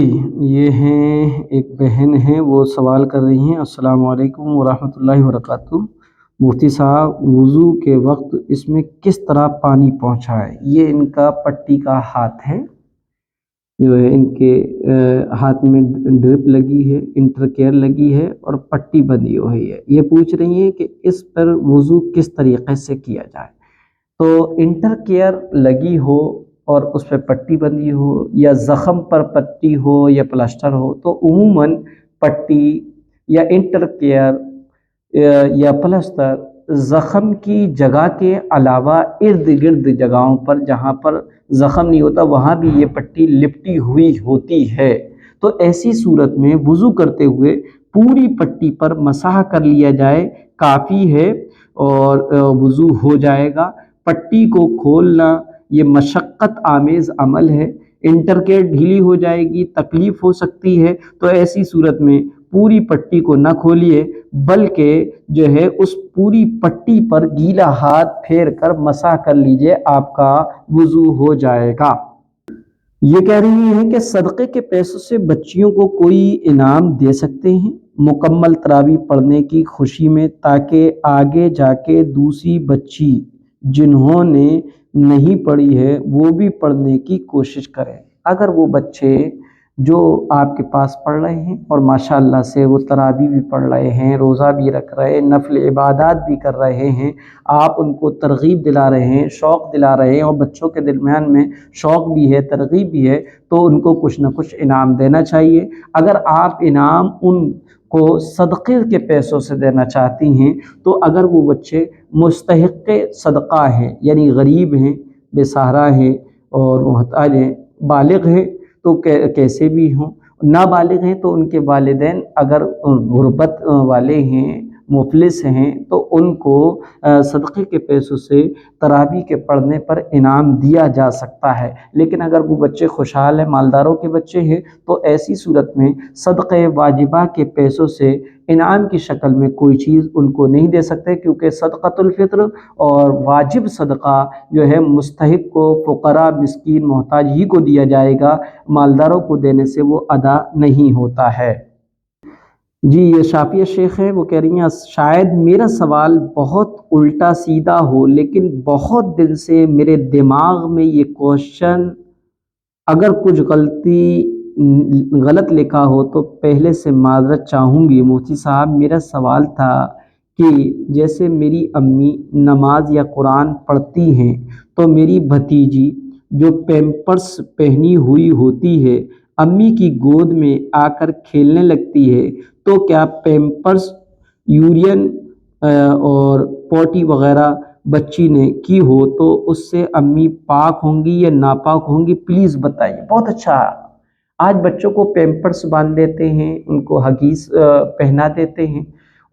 یہ ہیں ایک بہن ہیں، وہ سوال کر رہی ہیں السلام علیکم ورحمۃ اللہ وبرکاتہ، مفتی صاحب وضو کے وقت اس میں کس طرح پانی پہنچائے؟ یہ ان کا پٹی کا ہاتھ ہے، جو ہے ان کے ہاتھ میں ڈرپ لگی ہے، انٹر کیئر لگی ہے اور پٹی بندھی ہوئی ہے، یہ پوچھ رہی ہیں کہ اس پر وضو کس طریقے سے کیا جائے۔ تو انٹر کیئر لگی ہو اور اس پہ پٹی بندھی ہو، یا زخم پر پٹی ہو یا پلاسٹر ہو، تو عموماً پٹی یا انٹر کیئر یا پلستر زخم کی جگہ کے علاوہ ارد گرد جگہوں پر جہاں پر زخم نہیں ہوتا وہاں بھی یہ پٹی لپٹی ہوئی ہوتی ہے، تو ایسی صورت میں وضو کرتے ہوئے پوری پٹی پر مسح کر لیا جائے، کافی ہے اور وضو ہو جائے گا۔ پٹی کو کھولنا یہ مشقت آمیز عمل ہے، انٹرکیٹ ڈھیلی ہو جائے گی، تکلیف ہو سکتی ہے، تو ایسی صورت میں پوری پٹی کو نہ کھولیے بلکہ جو ہے اس پوری پٹی پر گیلا ہاتھ پھیر کر مسح کر لیجئے، آپ کا وضو ہو جائے گا۔ یہ کہہ رہی ہیں کہ صدقے کے پیسوں سے بچیوں کو کوئی انعام دے سکتے ہیں مکمل تراویح پڑھنے کی خوشی میں، تاکہ آگے جا کے دوسری بچی جنہوں نے نہیں پڑھی ہے وہ بھی پڑھنے کی کوشش کریں۔ اگر وہ بچے جو آپ کے پاس پڑھ رہے ہیں اور ماشاءاللہ سے وہ تراویح بھی پڑھ رہے ہیں، روزہ بھی رکھ رہے ہیں، نفل عبادات بھی کر رہے ہیں، آپ ان کو ترغیب دلا رہے ہیں، شوق دلا رہے ہیں، اور بچوں کے درمیان میں شوق بھی ہے، ترغیب بھی ہے، تو ان کو کچھ نہ کچھ انعام دینا چاہیے۔ اگر آپ انعام ان کو صدقے کے پیسوں سے دینا چاہتی ہیں تو اگر وہ بچے مستحق صدقہ ہیں، یعنی غریب ہیں، بے سہارا ہیں اور محتاج ہیں، بالغ ہیں تو کیسے بھی ہوں، نابالغ ہیں تو ان کے والدین اگر غربت والے ہیں، مفلس ہیں، تو ان کو صدقے کے پیسوں سے تراویح کے پڑھنے پر انعام دیا جا سکتا ہے۔ لیکن اگر وہ بچے خوشحال ہیں، مالداروں کے بچے ہیں، تو ایسی صورت میں صدقے واجبہ کے پیسوں سے انعام کی شکل میں کوئی چیز ان کو نہیں دے سکتے، کیونکہ صدقۃ الفطر اور واجب صدقہ جو ہے مستحق کو، فقراء، مسکین، محتاج ہی کو دیا جائے گا، مالداروں کو دینے سے وہ ادا نہیں ہوتا ہے۔ جی یہ شافیہ شیخ ہے، وہ کہہ رہی ہیں شاید میرا سوال بہت الٹا سیدھا ہو لیکن بہت دن سے میرے دماغ میں یہ کوشچن، اگر کچھ غلط لکھا ہو تو پہلے سے معذرت چاہوں گی۔ مفتی صاحب میرا سوال تھا کہ جیسے میری امی نماز یا قرآن پڑھتی ہیں تو میری بھتیجی جو پیمپرس پہنی ہوئی ہوتی ہے امی کی گود میں آ کر کھیلنے لگتی ہے، تو کیا پیمپرس یورین اور پوٹی وغیرہ بچی نے کی ہو تو اس سے امی پاک ہوں گی یا ناپاک ہوں گی؟ پلیز بتائیے۔ بہت اچھا، آج بچوں کو پیمپرس باندھ دیتے ہیں، ان کو ہگیز پہنا دیتے ہیں،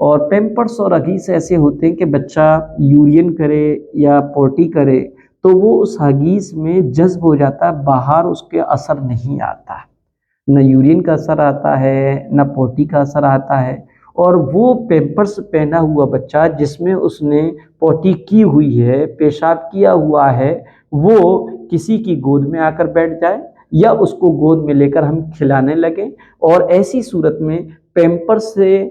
اور پیمپرس اور ہگیز ایسے ہوتے ہیں کہ بچہ یورین کرے یا پوٹی کرے تو وہ اس ہگیز میں جذب ہو جاتا ہے، باہر اس کے اثر نہیں آتا، نہ یورین کا اثر آتا ہے نہ پوٹی کا اثر آتا ہے۔ اور وہ پیمپرس پہنا ہوا بچہ جس میں اس نے پوٹی کی ہوئی ہے، پیشاب کیا ہوا ہے، وہ کسی کی گود میں آ کر بیٹھ جائے یا اس کو گود میں لے کر ہم کھلانے لگیں، اور ایسی صورت میں پیمپرس سے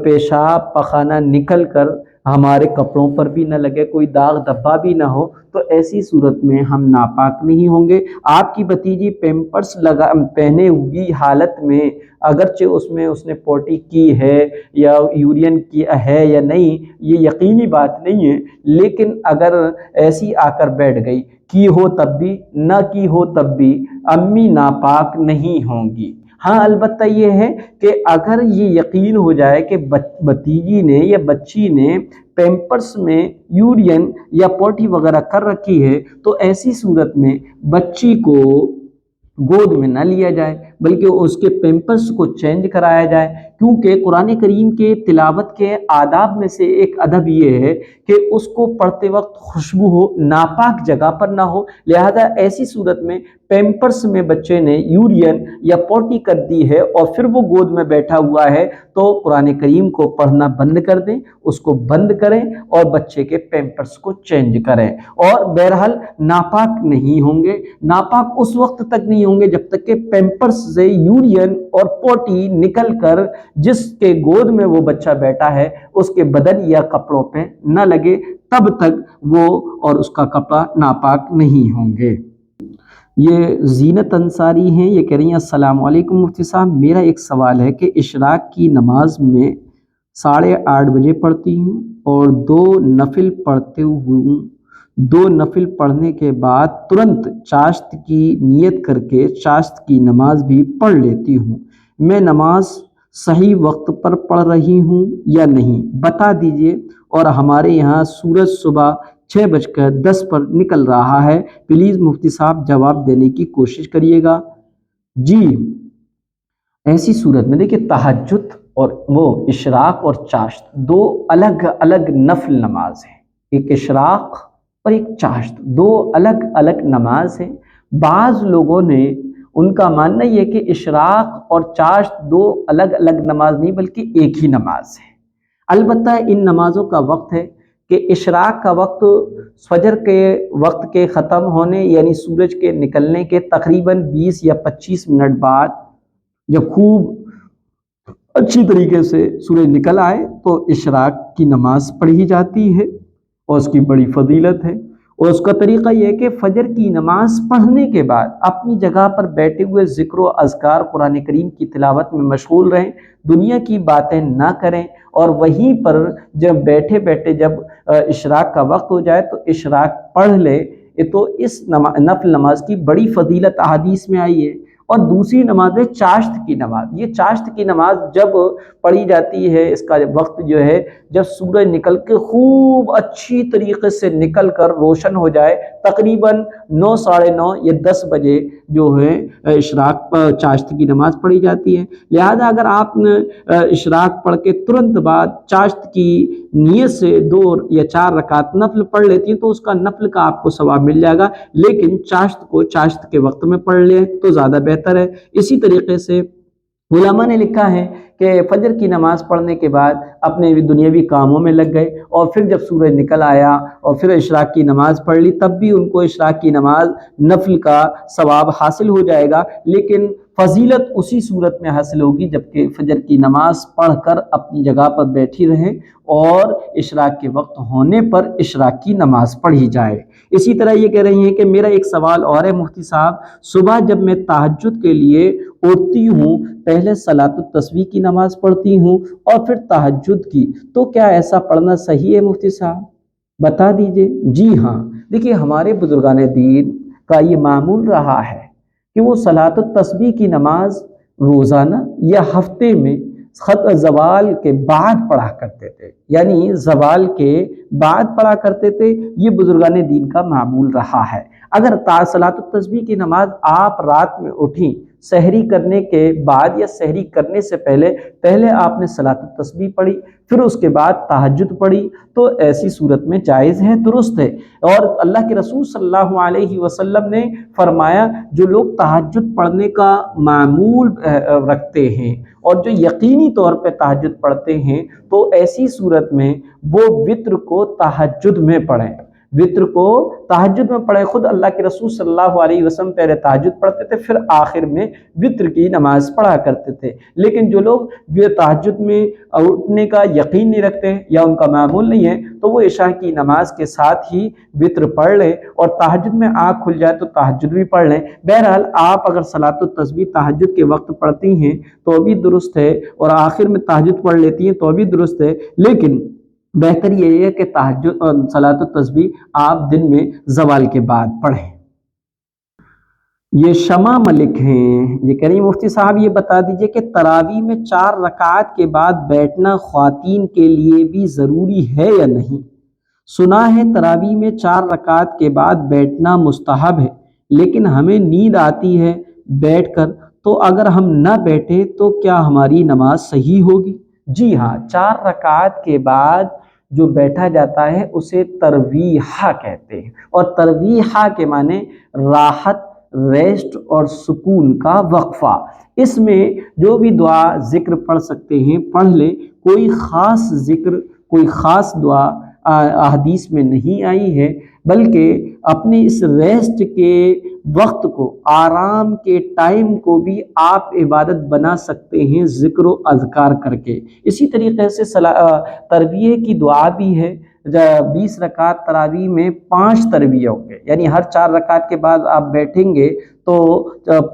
پیشاب پخانہ نکل کر ہمارے کپڑوں پر بھی نہ لگے، کوئی داغ دھبا بھی نہ ہو، تو ایسی صورت میں ہم ناپاک نہیں ہوں گے۔ آپ کی بھتیجی پیمپرس پہنے ہوئی حالت میں اگرچہ اس نے پوٹی کی ہے یا یورین کیا ہے یا نہیں، یہ یقینی بات نہیں ہے، لیکن اگر ایسی آ کر بیٹھ گئی، کی ہو تب بھی نہ کی ہو تب بھی امی ناپاک نہیں ہوں گی۔ ہاں البتہ یہ ہے کہ اگر یہ یقین ہو جائے کہ بھتیجی نے یا بچی نے پیمپرس میں یورین یا پوٹی وغیرہ کر رکھی ہے تو ایسی صورت میں بچی کو گود میں نہ لیا جائے بلکہ اس کے پیمپرس کو چینج کرایا جائے، کیونکہ قرآن کریم کے تلاوت کے آداب میں سے ایک ادب یہ ہے کہ اس کو پڑھتے وقت خوشبو ہو، ناپاک جگہ پر نہ ہو، لہذا ایسی صورت میں پیمپرس میں بچے نے یورین یا پوٹی کر دی ہے اور پھر وہ گود میں بیٹھا ہوا ہے تو قرآن کریم کو پڑھنا بند کر دیں، اس کو بند کریں اور بچے کے پیمپرس کو چینج کریں، اور بہرحال ناپاک نہیں ہوں گے۔ ناپاک اس وقت تک نہیں ہوں گے جب تک کہ پیمپرس سے یورین اور پوٹی نکل کر جس کے گود میں وہ بچہ بیٹھا ہے اس کے بدن یا کپڑوں پہ نہ لگے، تب تک وہ اور اس کا کپڑا ناپاک نہیں ہوں گے۔ یہ زینت انصاری ہیں، یہ کہہ رہی ہیں السلام علیکم مفتی صاحب، میرا ایک سوال ہے کہ اشراق کی نماز میں 8:30 بجے پڑھتی ہوں اور 2 نفل پڑھتے ہوں، 2 نفل پڑھنے کے بعد ترنت چاشت کی نیت کر کے چاشت کی نماز بھی پڑھ لیتی ہوں۔ میں نماز صحیح وقت پر پڑھ رہی ہوں یا نہیں، بتا دیجئے۔ اور ہمارے یہاں سورج صبح 6:10 پر نکل رہا ہے، پلیز مفتی صاحب جواب دینے کی کوشش کریے گا۔ جی، ایسی صورت میں دیکھیے تہجد اور وہ اشراق اور چاشت دو الگ الگ نفل نماز ہیں، ایک اشراق اور ایک چاشت، دو الگ الگ نماز ہیں۔ بعض لوگوں نے ان کا ماننا یہ کہ اشراق اور چاشت دو الگ الگ نماز نہیں بلکہ ایک ہی نماز ہے۔ البتہ ان نمازوں کا وقت ہے کہ اشراق کا وقت فجر کے وقت کے ختم ہونے یعنی سورج کے نکلنے کے تقریباً 20 یا 25 منٹ بعد، جب خوب اچھی طریقے سے سورج نکل آئے تو اشراق کی نماز پڑھی جاتی ہے اور اس کی بڑی فضیلت ہے۔ اور اس کا طریقہ یہ ہے کہ فجر کی نماز پڑھنے کے بعد اپنی جگہ پر بیٹھے ہوئے ذکر و اذکار قرآن کریم کی تلاوت میں مشغول رہیں، دنیا کی باتیں نہ کریں، اور وہیں پر جب بیٹھے بیٹھے جب اشراق کا وقت ہو جائے تو اشراق پڑھ لے۔ تو اس نفل نماز کی بڑی فضیلت احادیث میں آئی ہے۔ اور دوسری نماز ہے چاشت کی نماز۔ یہ چاشت کی نماز جب پڑھی جاتی ہے، اس کا وقت جو ہے جب سورج نکل کے خوب اچھی طریقے سے نکل کر روشن ہو جائے، تقریباً 9، 9:30 یا 10 بجے جو ہے اشراق چاشت کی نماز پڑھی جاتی ہے۔ لہذا اگر آپ نے اشراق پڑھ کے ترنت بعد چاشت کی نیت سے 2 یا 4 رکعت نفل پڑھ لیتی ہیں تو اس کا نفل کا آپ کو ثواب مل جائے گا، لیکن چاشت کو چاشت کے وقت میں پڑھ لیں تو زیادہ بہتر ہے۔ اسی طریقے سے علماء نے لکھا ہے کہ فجر کی نماز پڑھنے کے بعد اپنے دنیاوی کاموں میں لگ گئے، اور پھر جب سورج نکل آیا اور پھر اشراق کی نماز پڑھ لی، تب بھی ان کو اشراق کی نماز نفل کا ثواب حاصل ہو جائے گا، لیکن فضیلت اسی صورت میں حاصل ہوگی جبکہ فجر کی نماز پڑھ کر اپنی جگہ پر بیٹھی رہیں اور اشراق کے وقت ہونے پر اشراق کی نماز پڑھی جائے۔ اسی طرح یہ کہہ رہی ہیں کہ میرا ایک سوال اور ہے مفتی صاحب، صبح جب میں تہجد کے لیے اٹھتی ہوں پہلے صلاۃ التسبیح کی نماز پڑھتی ہوں اور پھر تہجد کی، تو کیا ایسا پڑھنا صحیح ہے مفتی صاحب؟ بتا دیجئے۔ جی ہاں، دیکھیے ہمارے بزرگان دین کا یہ معمول رہا ہے کہ وہ صلاۃ التسبیح کی نماز روزانہ یا ہفتے میں زوال کے بعد پڑھا کرتے تھے، یعنی زوال کے بعد پڑھا کرتے تھے۔ یہ بزرگان دین کا معمول رہا ہے۔ اگر صلاۃ التسبیح کی نماز آپ رات میں اٹھیں سحری کرنے کے بعد یا سحری کرنے سے پہلے آپ نے صلاۃ التسبیح پڑھی، پھر اس کے بعد تہجد پڑھی، تو ایسی صورت میں جائز ہے، درست ہے۔ اور اللہ کے رسول صلی اللہ علیہ وسلم نے فرمایا جو لوگ تہجد پڑھنے کا معمول رکھتے ہیں اور جو یقینی طور پہ تہجد پڑھتے ہیں تو ایسی صورت میں وہ وتر کو تہجد میں پڑھیں، وتر کو تہجد میں پڑھیں۔ خود اللہ کے رسول صلی اللہ علیہ وسلم پہلے تہجد پڑھتے تھے، پھر آخر میں وتر کی نماز پڑھا کرتے تھے۔ لیکن جو لوگ تہجد میں اٹھنے کا یقین نہیں رکھتے یا ان کا معمول نہیں ہے تو وہ عشاء کی نماز کے ساتھ ہی وتر پڑھ لیں، اور تہجد میں آنکھ کھل جائے تو تہجد بھی پڑھ لیں۔ بہرحال آپ اگر صلاۃ التسبیح تہجد کے وقت پڑھتی ہیں تو بھی درست ہے، اور آخر میں تہجد پڑھ لیتی ہیں تو بھی درست ہے، لیکن بہتر یہ ہے کہ صلاۃ التسبیح آپ دن میں زوال کے بعد پڑھیں۔ یہ شمع ملک ہیں، یہ کہہ رہی ہیں مفتی صاحب یہ بتا دیجئے کہ تراویح میں 4 رکعات کے بعد بیٹھنا خواتین کے لیے بھی ضروری ہے یا نہیں؟ سنا ہے تراویح میں 4 رکعات کے بعد بیٹھنا مستحب ہے، لیکن ہمیں نیند آتی ہے بیٹھ کر، تو اگر ہم نہ بیٹھیں تو کیا ہماری نماز صحیح ہوگی؟ جی ہاں، 4 رکعات کے بعد جو بیٹھا جاتا ہے اسے ترویحہ کہتے ہیں، اور ترویحہ کے معنی راحت، ریسٹ اور سکون کا وقفہ۔ اس میں جو بھی دعا ذکر پڑھ سکتے ہیں پڑھ لیں، کوئی خاص ذکر، کوئی خاص دعا احادیث میں نہیں آئی ہے، بلکہ اپنے اس ریسٹ کے وقت کو، آرام کے ٹائم کو بھی آپ عبادت بنا سکتے ہیں ذکر و اذکار کر کے۔ اسی طریقے سے ترویح کی دعا بھی ہے، 20 رکعت تراویح میں 5 ترویح ہوں گے، یعنی ہر 4 رکعت کے بعد آپ بیٹھیں گے تو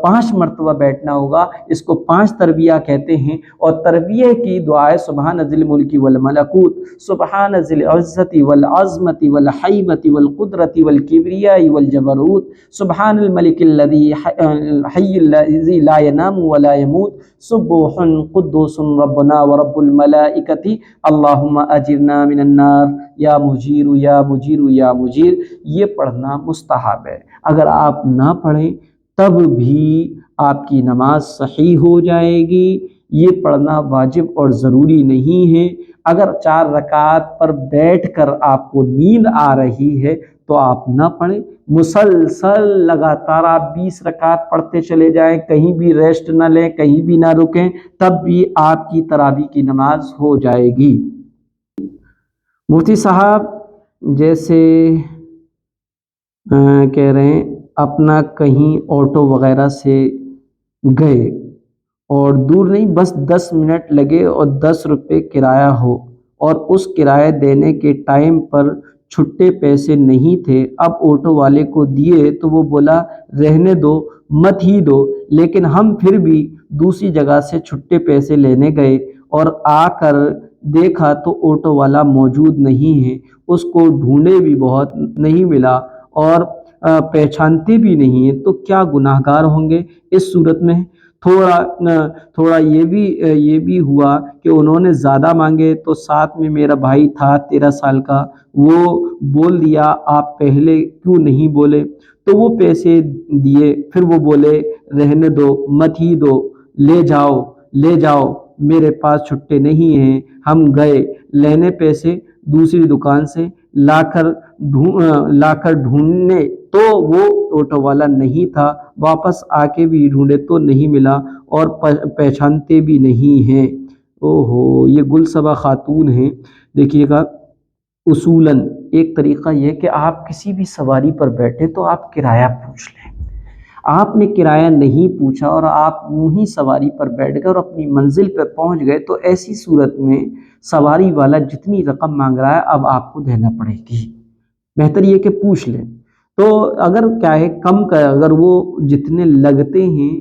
5 مرتبہ بیٹھنا ہوگا، اس کو 5 تربیہ کہتے ہیں۔ اور تربیہ کی دعائیں سبحان ذی الملک والملکوت، سبحان ذی العزت والعظمت والحیبت والقدرت والکبریاء والجبروت، سبحان الملک الذی الحی الذی لا ینام ولا یموت، سبوح قدوس ربنا ورب الملائکۃ اللہم اجرنا من النار یا مجیر یا مجیر یا مجیر۔ یہ پڑھنا مستحب ہے، اگر آپ نہ پڑھیں تب بھی آپ کی نماز صحیح ہو جائے گی۔ یہ پڑھنا واجب اور ضروری نہیں ہے۔ اگر 4 رکعات پر بیٹھ کر آپ کو نیند آ رہی ہے تو آپ نہ پڑھیں، مسلسل لگاتار آپ 20 رکعات پڑھتے چلے جائیں، کہیں بھی ریسٹ نہ لیں، کہیں بھی نہ رکیں، تب بھی آپ کی تراویح کی نماز ہو جائے گی۔ مفتی صاحب جیسے کہہ رہے ہیں اپنا کہیں آٹو وغیرہ سے گئے اور دور نہیں، بس 10 منٹ لگے اور 10 روپے کرایہ ہو، اور اس کرایہ دینے کے ٹائم پر چھٹے پیسے نہیں تھے، اب آٹو والے کو دیے تو وہ بولا رہنے دو مت ہی دو، لیکن ہم پھر بھی دوسری جگہ سے چھٹے پیسے لینے گئے اور آ کر دیکھا تو آٹو والا موجود نہیں ہے، اس کو ڈھونڈے بھی بہت نہیں ملا اور پہچانتے بھی نہیں ہیں، تو کیا گناہ گار ہوں گے اس صورت میں؟ تھوڑا یہ بھی ہوا کہ انہوں نے زیادہ مانگے، تو ساتھ میں میرا بھائی تھا 13 سال کا، وہ بول دیا آپ پہلے کیوں نہیں بولے، تو وہ پیسے دیے، پھر وہ بولے رہنے دو مت ہی دو، لے جاؤ میرے پاس چھٹے نہیں ہیں۔ ہم گئے لینے پیسے دوسری دکان سے، لا کر ڈھونڈنے تو وہ آٹو والا نہیں تھا، واپس آ کے بھی ڈھونڈے تو نہیں ملا اور پہچانتے بھی نہیں ہیں۔ اوہو، یہ گل صبا خاتون ہیں۔ دیکھیے گا اصولاً ایک طریقہ یہ کہ آپ کسی بھی سواری پر بیٹھے تو آپ کرایہ پوچھ لیں۔ آپ نے کرایہ نہیں پوچھا اور آپ یوں ہی سواری پر بیٹھ گئے اور اپنی منزل پہ پہنچ گئے، تو ایسی صورت میں سواری والا جتنی رقم مانگ رہا ہے اب آپ کو دینا پڑے گی۔ بہتر یہ کہ پوچھ لیں، تو اگر کیا ہے کم کا، اگر وہ جتنے لگتے ہیں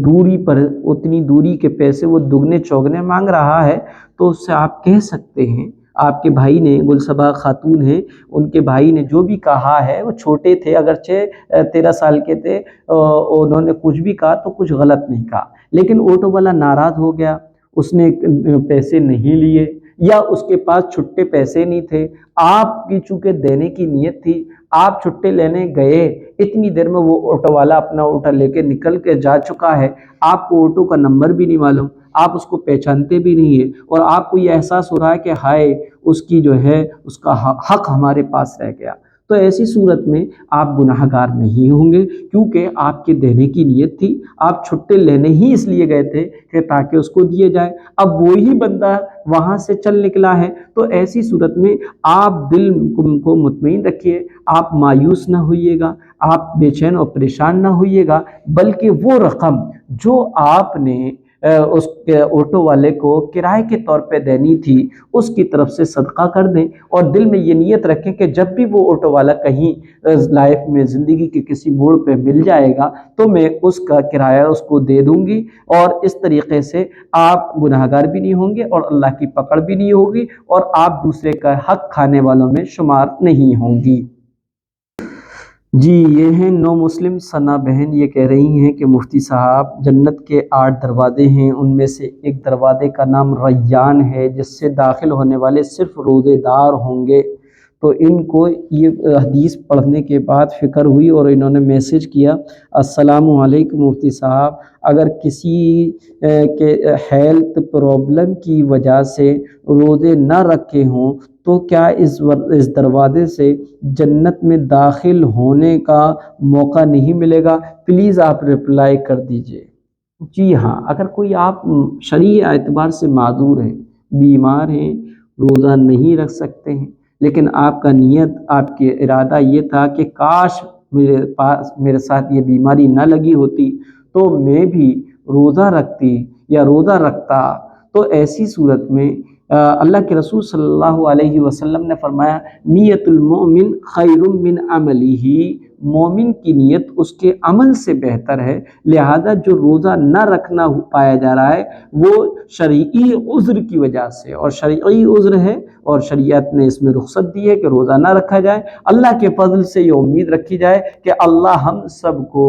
دوری پر اتنی دوری کے پیسے وہ دگنے چوگنے مانگ رہا ہے، تو اس سے آپ کہہ سکتے ہیں، آپ کے بھائی نے، گلصبا خاتون ہیں، ان کے بھائی نے جو بھی کہا ہے، وہ چھوٹے تھے اگرچہ 13 سال کے تھے، انہوں نے کچھ بھی کہا تو کچھ غلط نہیں کہا، لیکن آٹو والا ناراض ہو گیا، اس نے پیسے نہیں لیے یا اس کے پاس چھٹے پیسے نہیں تھے، آپ کی چونکہ دینے کی نیت تھی، آپ چھٹے لینے گئے، اتنی دیر میں وہ آٹو والا اپنا آٹو لے کے نکل کے جا چکا ہے، آپ کو آٹو کا نمبر بھی نہیں معلوم، آپ اس کو پہچانتے بھی نہیں ہیں، اور آپ کو یہ احساس ہو رہا ہے کہ ہائے اس کی جو ہے اس کا حق ہمارے پاس رہ گیا، تو ایسی صورت میں آپ گناہ گار نہیں ہوں گے، کیونکہ آپ کے دینے کی نیت تھی، آپ چھٹے لینے ہی اس لیے گئے تھے کہ تاکہ اس کو دیے جائے، اب وہی بندہ وہاں سے چل نکلا ہے، تو ایسی صورت میں آپ دل کو مطمئن رکھیے، آپ مایوس نہ ہوئیے گا، آپ بے چین اور پریشان نہ ہوئیے گا، بلکہ وہ رقم جو آپ نے اس آٹو والے کو کرائے کے طور پہ دینی تھی اس کی طرف سے صدقہ کر دیں، اور دل میں یہ نیت رکھیں کہ جب بھی وہ آٹو والا کہیں لائف میں زندگی کے کسی موڑ پہ مل جائے گا تو میں اس کا کرایہ اس کو دے دوں گی، اور اس طریقے سے آپ گناہ گار بھی نہیں ہوں گے اور اللہ کی پکڑ بھی نہیں ہوگی، اور آپ دوسرے کا حق کھانے والوں میں شمار نہیں ہوں گی۔ جی یہ ہیں نو مسلم ثنا بہن، یہ کہہ رہی ہیں کہ مفتی صاحب جنت کے 8 دروازے ہیں، ان میں سے ایک دروازے کا نام ریان ہے جس سے داخل ہونے والے صرف روزے دار ہوں گے، تو ان کو یہ حدیث پڑھنے کے بعد فکر ہوئی اور انہوں نے میسج کیا، السلام علیکم مفتی صاحب، اگر کسی کے ہیلتھ پرابلم کی وجہ سے روزے نہ رکھے ہوں تو کیا اس دروازے سے جنت میں داخل ہونے کا موقع نہیں ملے گا؟ پلیز آپ رپلائی کر دیجئے۔ جی ہاں، اگر کوئی آپ شرعی اعتبار سے معذور ہیں، بیمار ہیں، روزہ نہیں رکھ سکتے ہیں، لیکن آپ کا نیت، آپ کے ارادہ یہ تھا کہ کاش میرے ساتھ یہ بیماری نہ لگی ہوتی تو میں بھی روزہ رکھتی یا روزہ رکھتا، تو ایسی صورت میں اللہ کے رسول صلی اللہ علیہ وسلم نے فرمایا نیت المؤمن خیر من عملہ مومن کی نیت اس کے عمل سے بہتر ہے، لہذا جو روزہ نہ رکھنا پایا جا رہا ہے وہ شرعی عذر کی وجہ سے، اور شرعی عذر ہے اور شریعت نے اس میں رخصت دی ہے کہ روزہ نہ رکھا جائے۔ اللہ کے فضل سے یہ امید رکھی جائے کہ اللہ ہم سب کو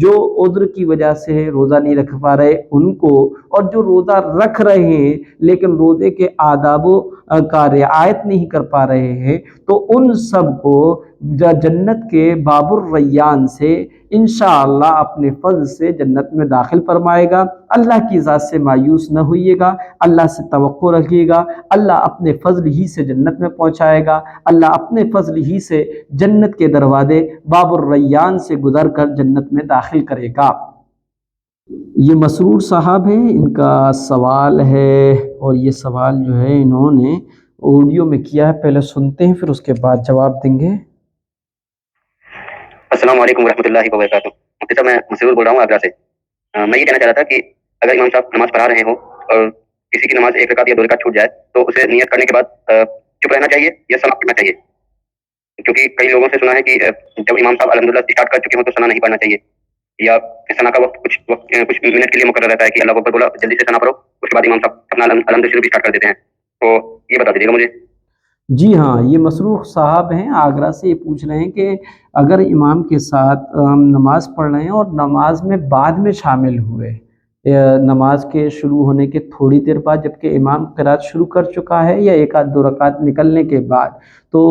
جو عذر کی وجہ سے روزہ نہیں رکھ پا رہے ان کو، اور جو روزہ رکھ رہے ہیں لیکن روزے کے آداب کا رعایت نہیں کر پا رہے ہیں، تو ان سب کو جنت کے باب الریان سے انشاءاللہ اپنے فضل سے جنت میں داخل فرمائے گا۔ اللہ کی ذات سے مایوس نہ ہوئیے گا، اللہ سے توقع رکھیے گا، اللہ اپنے فضل ہی سے جنت میں پہنچائے گا، اللہ اپنے فضل ہی سے جنت کے دروازے باب الریان سے گزر کر جنت میں داخل کرے گا۔ یہ مسرور صاحب ہیں، ان کا سوال ہے، اور یہ سوال جو ہے انہوں نے آڈیو میں کیا ہے، پہلے سنتے ہیں پھر اس کے بعد جواب دیں گے۔ السلام علیکم ورحمۃ اللہ وبرکاتہ۔ مفتی صاحب، میں مسرور بول رہا ہوں آگرہ سے۔ میں یہ کہنا چاہ رہا تھا کہ اگر امام صاحب نماز پڑھا رہے ہوں اور کسی کی نماز ایک رکعت یا دو رکعت چھوٹ جائے تو اسے نیت کرنے کے بعد چپ رہنا چاہیے یا ثنا پڑھنا چاہیے؟ کیونکہ کئی لوگوں سے سنا ہے کہ جب امام صاحب الحمدللہ اسٹارٹ کر چکے ہوں تو ثنا نہیں پڑھنا چاہیے، یا ثنا کا وقت کچھ منٹ کے لیے مقرر رہتا ہے کہ اللہ اکبر بولا جلدی سے ثنا پڑھو، اس کے بعد امام صاحب اپنا الحمد شروع بھی اسٹارٹ کر دیتے ہیں، تو یہ بتا دیجیے گا مجھے۔ جی ہاں، یہ مسرور صاحب ہیں آگرہ سے، یہ پوچھ رہے ہیں کہ اگر امام کے ساتھ ہم نماز پڑھ رہے ہیں اور نماز میں بعد میں شامل ہوئے، نماز کے شروع ہونے کے تھوڑی دیر بعد، جبکہ امام قرات شروع کر چکا ہے، یا ایک آدھ دو رکعت نکلنے کے بعد، تو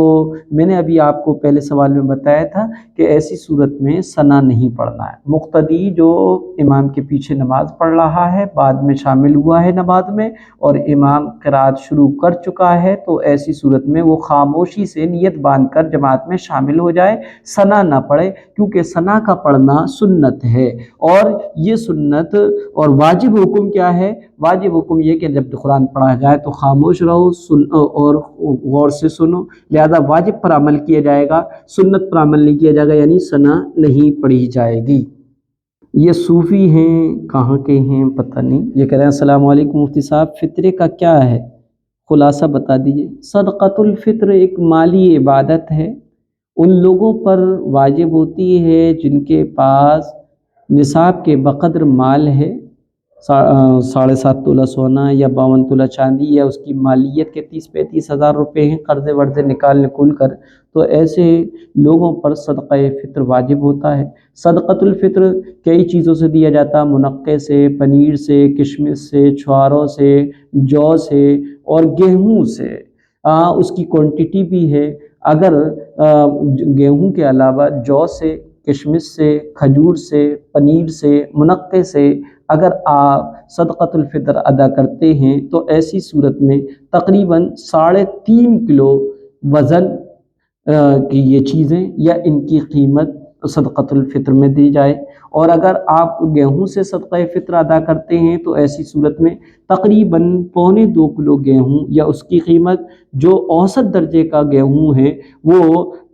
میں نے ابھی آپ کو پہلے سوال میں بتایا تھا کہ ایسی صورت میں ثنا نہیں پڑھنا ہے۔ مقتدی جو امام کے پیچھے نماز پڑھ رہا ہے، بعد میں شامل ہوا ہے نماز میں، اور امام قرات شروع کر چکا ہے، تو ایسی صورت میں وہ خاموشی سے نیت باندھ کر جماعت میں شامل ہو جائے، ثنا نہ پڑھے، کیونکہ ثنا کا پڑھنا سنت ہے، اور یہ سنت اور واجب حکم کیا ہے؟ واجب حکم یہ کہ جب قرآن پڑھا جائے تو خاموش رہو اور غور سے سنو، لہذا واجب پر عمل کیا جائے گا، سنت پر عمل نہیں کیا جائے گا، یعنی ثنا نہیں پڑھی جائے گی۔ یہ صوفی ہیں، کہاں کے ہیں پتہ نہیں، یہ کہہ رہے ہیں السلام علیکم مفتی صاحب، فطرے کا کیا ہے خلاصہ بتا دیجئے۔ صدقۃ الفطر ایک مالی عبادت ہے، ان لوگوں پر واجب ہوتی ہے جن کے پاس نصاب کے بقدر مال ہے، 7.5 تولہ سونا یا 52 تولہ چاندی، یا اس کی مالیت کے 30-35 ہزار روپے ہیں قرضے ورضے نکال کر، تو ایسے لوگوں پر صدقہ فطر واجب ہوتا ہے۔ صدقۃ الفطر کئی چیزوں سے دیا جاتا ہے، منقے سے، پنیر سے، کشمش سے، چھواروں سے، جو سے اور گیہوں سے۔ اس کی کوانٹٹی بھی ہے، اگر گیہوں کے علاوہ جو سے، کشمش سے، کھجور سے، پنیر سے، منقے سے اگر آپ صدقۃ الفطر ادا کرتے ہیں تو ایسی صورت میں تقریباً 3.5 کلو وزن کی یہ چیزیں یا ان کی قیمت صدقۃ الفطر میں دی جائے، اور اگر آپ گیہوں سے صدقہ فطر ادا کرتے ہیں تو ایسی صورت میں تقریباً 2.25 کلو گیہوں یا اس کی قیمت جو اوسط درجے کا گیہوں ہے وہ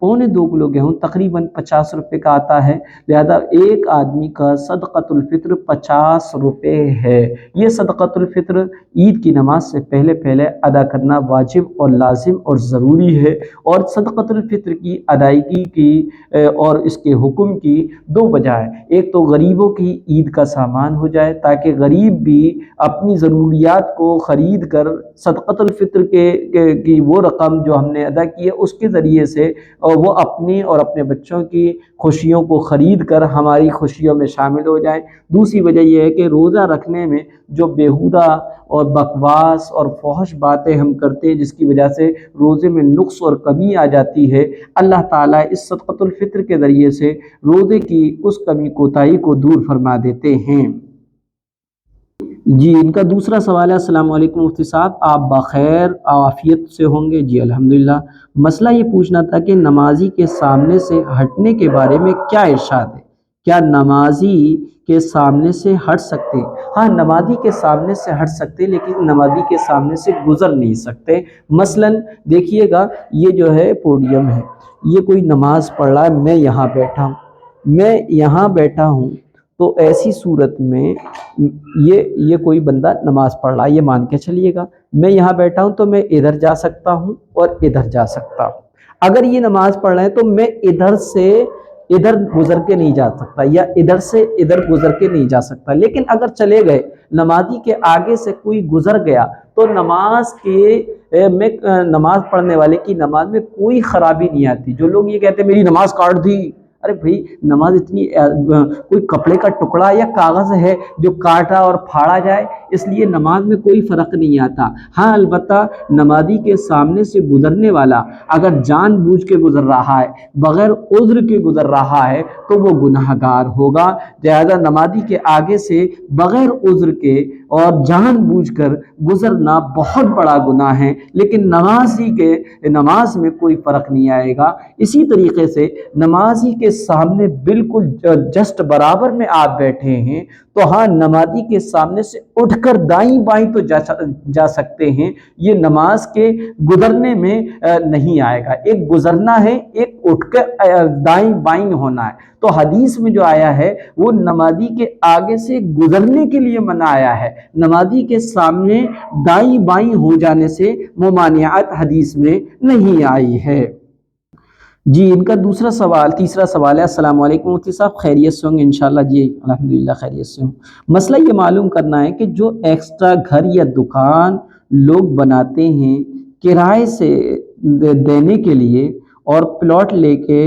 2.25 کلو گیہوں تقریباً 50 روپے کا آتا ہے، لہذا ایک آدمی کا صدقۃ الفطر 50 روپے ہے۔ یہ صدقۃ الفطر عید کی نماز سے پہلے ادا کرنا واجب اور لازم اور ضروری ہے، اور صدقۃ الفطر کی ادائیگی کی اور اس کے حکم کی 2 وجہ ہے۔ ایک تو غریبوں کی عید کا سامان ہو جائے تاکہ غریب بھی اپنی ضروریات کو خرید کر صدقۃ الفطر کی وہ رقم جو ہم نے ادا کی ہے اس کے ذریعے سے وہ اپنی اور اپنے بچوں کی خوشیوں کو خرید کر ہماری خوشیوں میں شامل ہو جائیں۔ دوسری وجہ یہ ہے کہ روزہ رکھنے میں جو بیہودہ اور بکواس اور فحش باتیں ہم کرتے ہیں جس کی وجہ سے روزے میں نقص اور کمی آ جاتی ہے، اللہ تعالیٰ اس صدقۃ الفطر کے ذریعے سے روزے کی اس کمی کوتاہی کو دور فرما دیتے ہیں۔ جی، ان کا دوسرا سوال ہے السلام علیکم مفتی صاحب، آپ بخیر عافیت سے ہوں گے؟ جی الحمدللہ۔ مسئلہ یہ پوچھنا تھا کہ نمازی کے سامنے سے ہٹنے کے بارے میں کیا ارشاد ہے؟ کیا نمازی کے سامنے سے ہٹ سکتے؟ ہاں، نمازی کے سامنے سے ہٹ سکتے لیکن نمازی کے سامنے سے گزر نہیں سکتے۔ مثلا دیکھیے گا، یہ جو ہے پوڈیم ہے، یہ کوئی نماز پڑھ رہا ہے، میں یہاں بیٹھا ہوں تو ایسی صورت میں یہ کوئی بندہ نماز پڑھ رہا ہے، یہ مان کے چلیے گا میں یہاں بیٹھا ہوں تو میں ادھر جا سکتا ہوں اور ادھر جا سکتا ہوں۔ اگر یہ نماز پڑھ رہے ہیں تو میں ادھر سے ادھر گزر کے نہیں جا سکتا یا ادھر سے ادھر گزر کے نہیں جا سکتا. لیکن اگر چلے گئے نمازی کے آگے سے کوئی گزر گیا تو نماز پڑھنے والے کی نماز میں کوئی خرابی نہیں آتی. جو لوگ یہ کہتے ہیں میری نماز کاٹ دی، ارے بھائی نماز اتنی کوئی کپڑے کا ٹکڑا یا کاغذ ہے جو کاٹا اور پھاڑا جائے، اس لیے نماز میں کوئی فرق نہیں آتا. ہاں البتہ نمازی کے سامنے سے گزرنے والا اگر جان بوجھ کے گزر رہا ہے، بغیر عذر کے گزر رہا ہے تو وہ گناہ گار ہوگا. لہذا نمازی کے آگے سے بغیر عذر کے اور جان بوجھ کر گزرنا بہت بڑا گناہ ہے، لیکن نمازی کے نماز میں کوئی فرق نہیں آئے گا. اسی طریقے سے نمازی کے سامنے بالکل جسٹ برابر میں آپ بیٹھے ہیں تو ہاں نمازی کے سامنے سے اٹھ کر دائیں بائیں تو جا سکتے ہیں، یہ نماز کے گزرنے میں نہیں آئے گا. ایک گزرنا ہے، ایک اٹھ کر دائیں بائیں ہونا ہے. تو حدیث میں جو آیا ہے وہ نمازی کے آگے سے گزرنے کے لیے منع آیا ہے، نمازی کے سامنے دائیں بائیں ہو جانے سے ممانعت حدیث میں نہیں آئی ہے. جی ان کا تیسرا سوال ہے، السلام علیکم مفتی صاحب، خیریت سے ہوں گے انشاءاللہ؟ جی الحمدللہ خیریت سے ہوں. مسئلہ یہ معلوم کرنا ہے کہ جو ایکسٹرا گھر یا دکان لوگ بناتے ہیں کرائے سے دینے کے لیے اور پلاٹ لے کے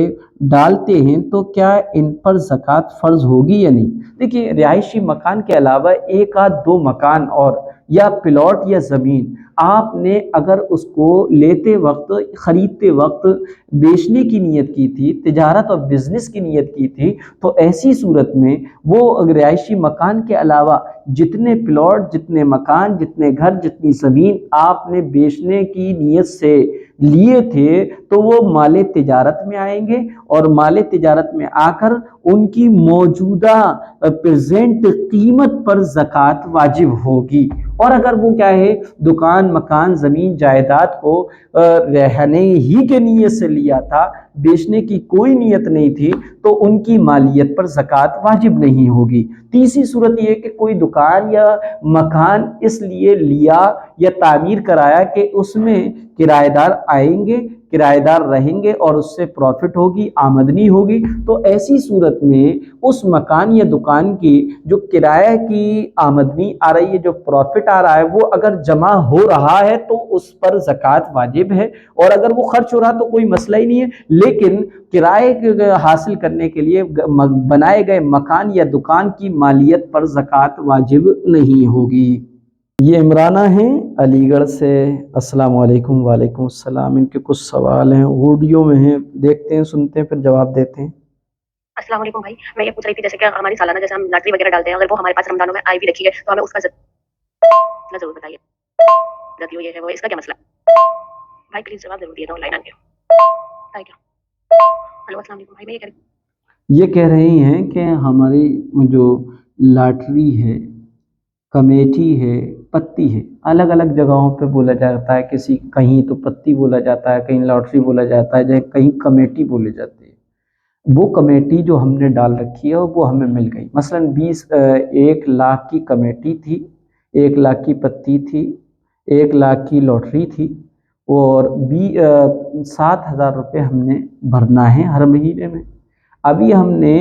ڈالتے ہیں تو کیا ان پر زکوٰۃ فرض ہوگی یا نہیں؟ دیکھیے رہائشی مکان کے علاوہ ایک آدھ دو مکان اور یا پلاٹ یا زمین آپ نے اگر اس کو لیتے وقت خریدتے وقت بیچنے کی نیت کی تھی، تجارت اور بزنس کی نیت کی تھی، تو ایسی صورت میں وہ رہائشی مکان کے علاوہ جتنے پلاٹ، جتنے مکان، جتنے گھر، جتنی زمین آپ نے بیچنے کی نیت سے لیے تھے تو وہ مال تجارت میں آئیں گے، اور مال تجارت میں آ کر ان کی موجودہ پریزنٹ قیمت پر زکوٰۃ واجب ہوگی. اور اگر وہ کیا ہے دکان، مکان، زمین، جائیداد کو رہنے ہی کے نیت سے لیا تھا، بیچنے کی کوئی نیت نہیں تھی، تو ان کی مالیت پر زکوٰۃ واجب نہیں ہوگی. تیسری صورت یہ کہ کوئی دکان یا مکان اس لیے لیا یا تعمیر کرایا کہ اس میں کرایہ دار آئیں گے، کرایہ دار رہیں گے اور اس سے پروفٹ ہوگی، آمدنی ہوگی، تو ایسی صورت میں اس مکان یا دکان کی جو کرایہ کی آمدنی آ رہی ہے، جو پروفٹ آ رہا ہے، وہ اگر جمع ہو رہا ہے تو اس پر زکوٰۃ واجب ہے، اور اگر وہ خرچ ہو رہا تو کوئی مسئلہ ہی نہیں ہے. لیکن کرائے حاصل کرنے کے لیے بنائے گئے مکان یا دکان کی مالیت پر زکوٰۃ واجب نہیں ہوگی. یہ عمرانہ ہیں علی گڑھ سے، السلام علیکم. وعلیکم السلام. ان کے کچھ سوال ہیں، آڈیو میں ہیں، دیکھتے ہیں، سنتے ہیں، پھر جواب دیتے ہیں. السلام علیکم بھائی، میں یہ پوچھ رہی تھی جیسے کہ ہماری سالانہ جیسے ہم لاٹری وغیرہ ڈالتے ہیں، اگر وہ ہمارے پاس رمضانوں میں آئی بھی رکھی ہے تو ہمیں اس کا ضرور بتائیے. یہ ہے وہ، اس کا کیا مسئلہ بھائی؟ پلیز جواب ضرور دیے گا آن لائن. ہلو السلام علیکم بھائی، میں یہ کہہ رہی ہیں کہ ہماری جو لاٹری ہے، کمیٹی ہے، پتی ہے، الگ الگ جگہوں پہ بولا جاتا ہے، کہیں تو پتی بولا جاتا ہے، کہیں لاٹری بولا جاتا ہے، کہیں کمیٹی بولے جاتی ہے. وہ کمیٹی جو ہم نے ڈال رکھی ہے وہ ہمیں مل گئی. مثلاً 1 لاکھ کی کمیٹی تھی، 1 لاکھ کی پتی تھی، 1 لاکھ کی لاٹری تھی، اور 7,000 روپے ہم نے بھرنا ہے ہر مہینے میں. ابھی ہم نے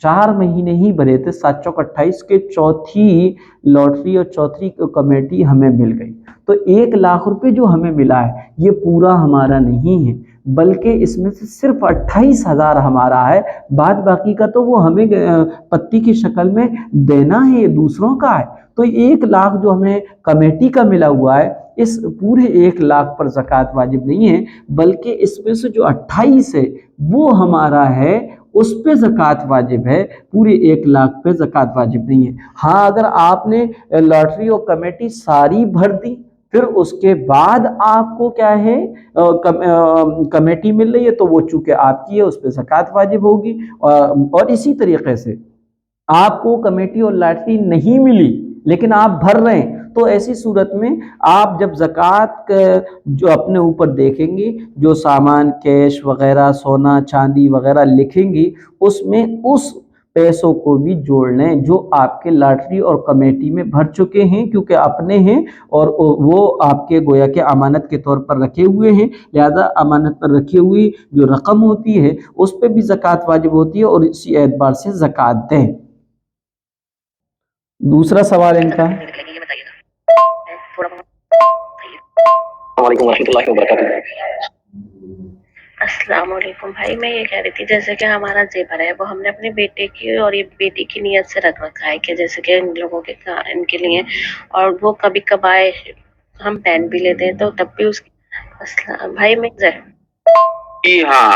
4 مہینے ہی بھرے تھے، 7 چوک 28 کے چوتھی لاٹری اور چوتھی کمیٹی ہمیں مل گئی. تو 1 لاکھ روپے جو ہمیں ملا ہے یہ پورا ہمارا نہیں ہے، بلکہ اس میں سے صرف 28,000 ہمارا ہے، بعد باقی کا تو وہ ہمیں پتی کی شکل میں دینا ہے، یہ دوسروں کا ہے. تو 1 لاکھ جو ہمیں کمیٹی کا ملا ہوا ہے، اس پورے 1 لاکھ پر زکوٰۃ واجب نہیں ہے، بلکہ اس میں سے جو 28 ہے وہ ہمارا ہے، اس پہ زکوٰۃ واجب ہے، پورے 1 لاکھ پہ زکوٰۃ واجب نہیں ہے. ہاں اگر آپ نے لاٹری اور کمیٹی ساری بھر دی، پھر اس کے بعد آپ کو کیا ہے کمیٹی مل رہی ہے تو وہ چونکہ آپ کی ہے، اس پہ زکوٰۃ واجب ہوگی. اور اسی طریقے سے آپ کو کمیٹی اور لاٹری نہیں ملی لیکن آپ بھر رہے ہیں، تو ایسی صورت میں آپ جب زکوٰۃ جو اپنے اوپر دیکھیں گی، جو سامان کیش وغیرہ، سونا چاندی وغیرہ لکھیں گی، اس میں اس پیسوں کو بھی جوڑ لیں جو آپ کے لاٹری اور کمیٹی میں بھر چکے ہیں، کیونکہ اپنے ہیں اور وہ آپ کے گویا کہ امانت کے طور پر رکھے ہوئے ہیں، لہذا امانت پر رکھی ہوئی جو رقم ہوتی ہے اس پہ بھی زکوٰۃ واجب ہوتی ہے اور اسی اعتبار سے زکوٰۃ دیں۔ دوسرا سوال ان کا، السلام علیکم ورحمۃ اللہ وبرکاتہ۔ السلام علیکم بھائی، میں یہ کہہ رہی تھی جیسے کہ ہمارا زیور ہے وہ ہم نے اپنے بیٹے کی اور یہ بیٹی کی نیت سے رکھ رکھا ہے کہ جیسے کہ ان لوگوں کے ان کے لیے، اور وہ کبھی کبھار ہم پہن بھی لیتے ہیں تو تب بھی اس بھائی میں جی ہاں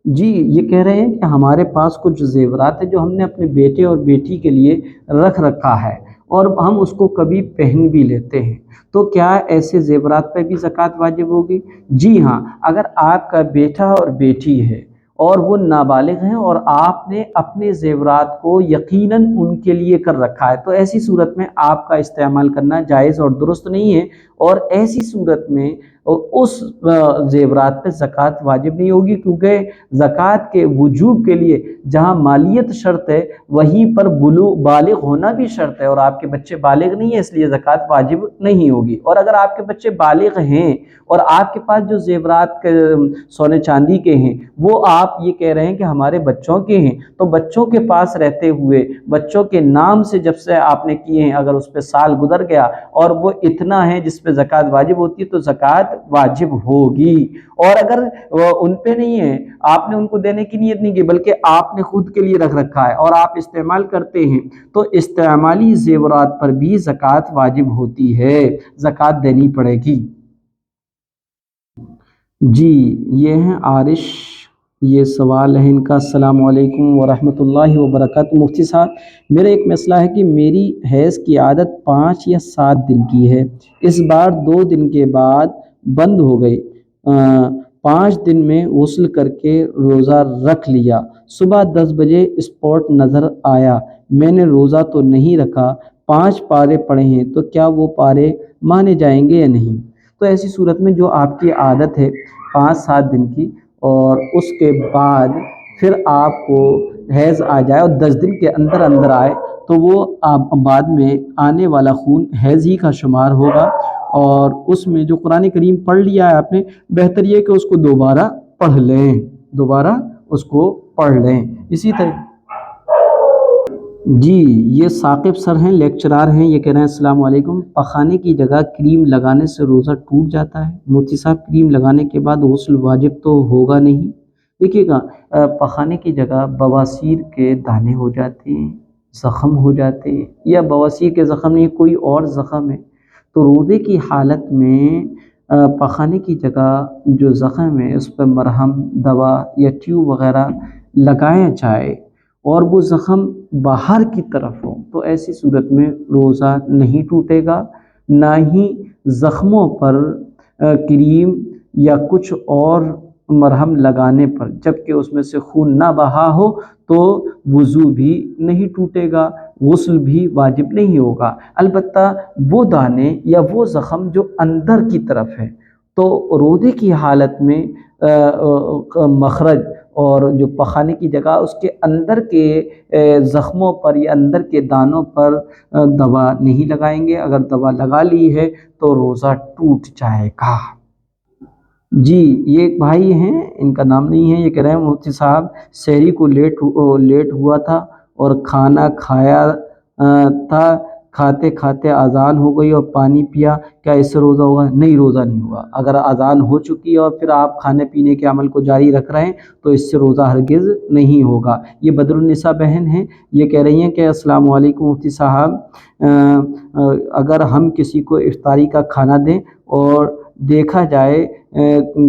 جی یہ کہہ رہے ہیں کہ ہمارے پاس کچھ زیورات ہیں جو ہم نے اپنے بیٹے اور بیٹی کے لیے رکھ رکھا ہے اور ہم اس کو کبھی پہن بھی لیتے ہیں، تو کیا ایسے زیورات پہ بھی زکوٰۃ واجب ہوگی؟ جی ہاں، اگر آپ کا بیٹا اور بیٹی ہے اور وہ نابالغ ہیں اور آپ نے اپنے زیورات کو یقیناً ان کے لیے کر رکھا ہے تو ایسی صورت میں آپ کا استعمال کرنا جائز اور درست نہیں ہے، اور ایسی صورت میں اس زیورات پہ زکوٰۃ واجب نہیں ہوگی، کیونکہ زکوٰۃ کے وجوب کے لیے جہاں مالیت شرط ہے وہیں پر بالغ ہونا بھی شرط ہے، اور آپ کے بچے بالغ نہیں ہیں اس لیے زکوٰۃ واجب نہیں ہوگی۔ اور اگر آپ کے بچے بالغ ہیں اور آپ کے پاس جو زیورات سونے چاندی کے ہیں وہ آپ یہ کہہ رہے ہیں کہ ہمارے بچوں کے ہیں، تو بچوں کے پاس رہتے ہوئے بچوں کے نام سے جب سے آپ نے کیے ہیں، اگر اس پہ سال گزر گیا اور وہ اتنا ہے جس پہ زکوٰۃ واجب ہوتی ہے تو زکوٰۃ واجب ہوگی۔ اور اگر ان پہ نہیں ہے، آپ نے ان کو دینے کی نیت نہیں کی بلکہ آپ نے خود کے لیے رکھ رکھا ہے اور آپ استعمال کرتے ہیں، تو استعمالی زیورات پر بھی زکوٰۃ واجب ہوتی ہے، زکوٰۃ دینی پڑے گی۔ جی یہ ہیں عارش، یہ سوال ہے ان کا۔ السلام علیکم ورحمۃ اللہ وبرکاتہ۔ مفتی صاحب، میرا ایک مسئلہ ہے کہ میری حیض کی عادت 5 یا 7 دن کی ہے، اس بار 2 دن کے بعد بند ہو گئی، 5 دن میں غسل کر کے روزہ رکھ لیا، صبح 10 بجے اسپاٹ نظر آیا، میں نے روزہ تو نہیں رکھا، 5 پارے پڑے ہیں تو کیا وہ پارے مانے جائیں گے یا نہیں؟ تو ایسی صورت میں جو آپ کی عادت ہے 5-7 دن کی اور اس کے بعد پھر آپ کو حیض آ جائے اور 10 دن کے اندر اندر آئے تو وہ بعد میں آنے والا خون حیض ہی کا شمار ہوگا، اور اس میں جو قرآن کریم پڑھ لیا ہے آپ نے، بہتر یہ کہ اس کو دوبارہ پڑھ لیں، دوبارہ اس کو پڑھ لیں۔ اسی طرح جی یہ ثاقب سر ہیں، لیکچرار ہیں، یہ کہہ رہے ہیں السلام علیکم، پخانے کی جگہ کریم لگانے سے روزہ ٹوٹ جاتا ہے؟ مفتی صاحب کریم لگانے کے بعد غسل واجب تو ہوگا نہیں؟ دیکھیے گا، پخانے کی جگہ بواسیر کے دانے ہو جاتے ہیں، زخم ہو جاتے ہیں، یا بواسیر کے زخم نہیں کوئی اور زخم ہے، تو روزے کی حالت میں پخانے کی جگہ جو زخم ہے اس پہ مرہم، دوا یا ٹیوب وغیرہ لگایا جائے اور وہ زخم باہر کی طرف ہو تو ایسی صورت میں روزہ نہیں ٹوٹے گا، نہ ہی زخموں پر کریم یا کچھ اور مرہم لگانے پر جبکہ اس میں سے خون نہ بہا ہو تو وضو بھی نہیں ٹوٹے گا، غسل بھی واجب نہیں ہوگا۔ البتہ وہ دانے یا وہ زخم جو اندر کی طرف ہے تو روزے کی حالت میں مخرج اور جو پخانے کی جگہ اس کے اندر کے زخموں پر یا اندر کے دانوں پر دوا نہیں لگائیں گے، اگر دوا لگا لی ہے تو روزہ ٹوٹ جائے گا۔ جی یہ ایک بھائی ہیں، ان کا نام نہیں ہے، یہ کہہ رہے ہیں مفتی صاحب سحری کو لیٹ ہوا تھا اور کھانا کھایا تھا، کھاتے کھاتے اذان ہو گئی اور پانی پیا، کیا اس سے روزہ ہوگا؟ نہیں، روزہ نہیں ہوگا۔ اگر اذان ہو چکی ہے اور پھر آپ کھانے پینے کے عمل کو جاری رکھ رہے ہیں تو اس سے روزہ ہرگز نہیں ہوگا۔ یہ بدر النساء بہن ہیں، یہ کہہ رہی ہیں کہ السلام علیکم مفتی صاحب، اگر ہم کسی کو افطاری کا کھانا دیں اور دیکھا جائے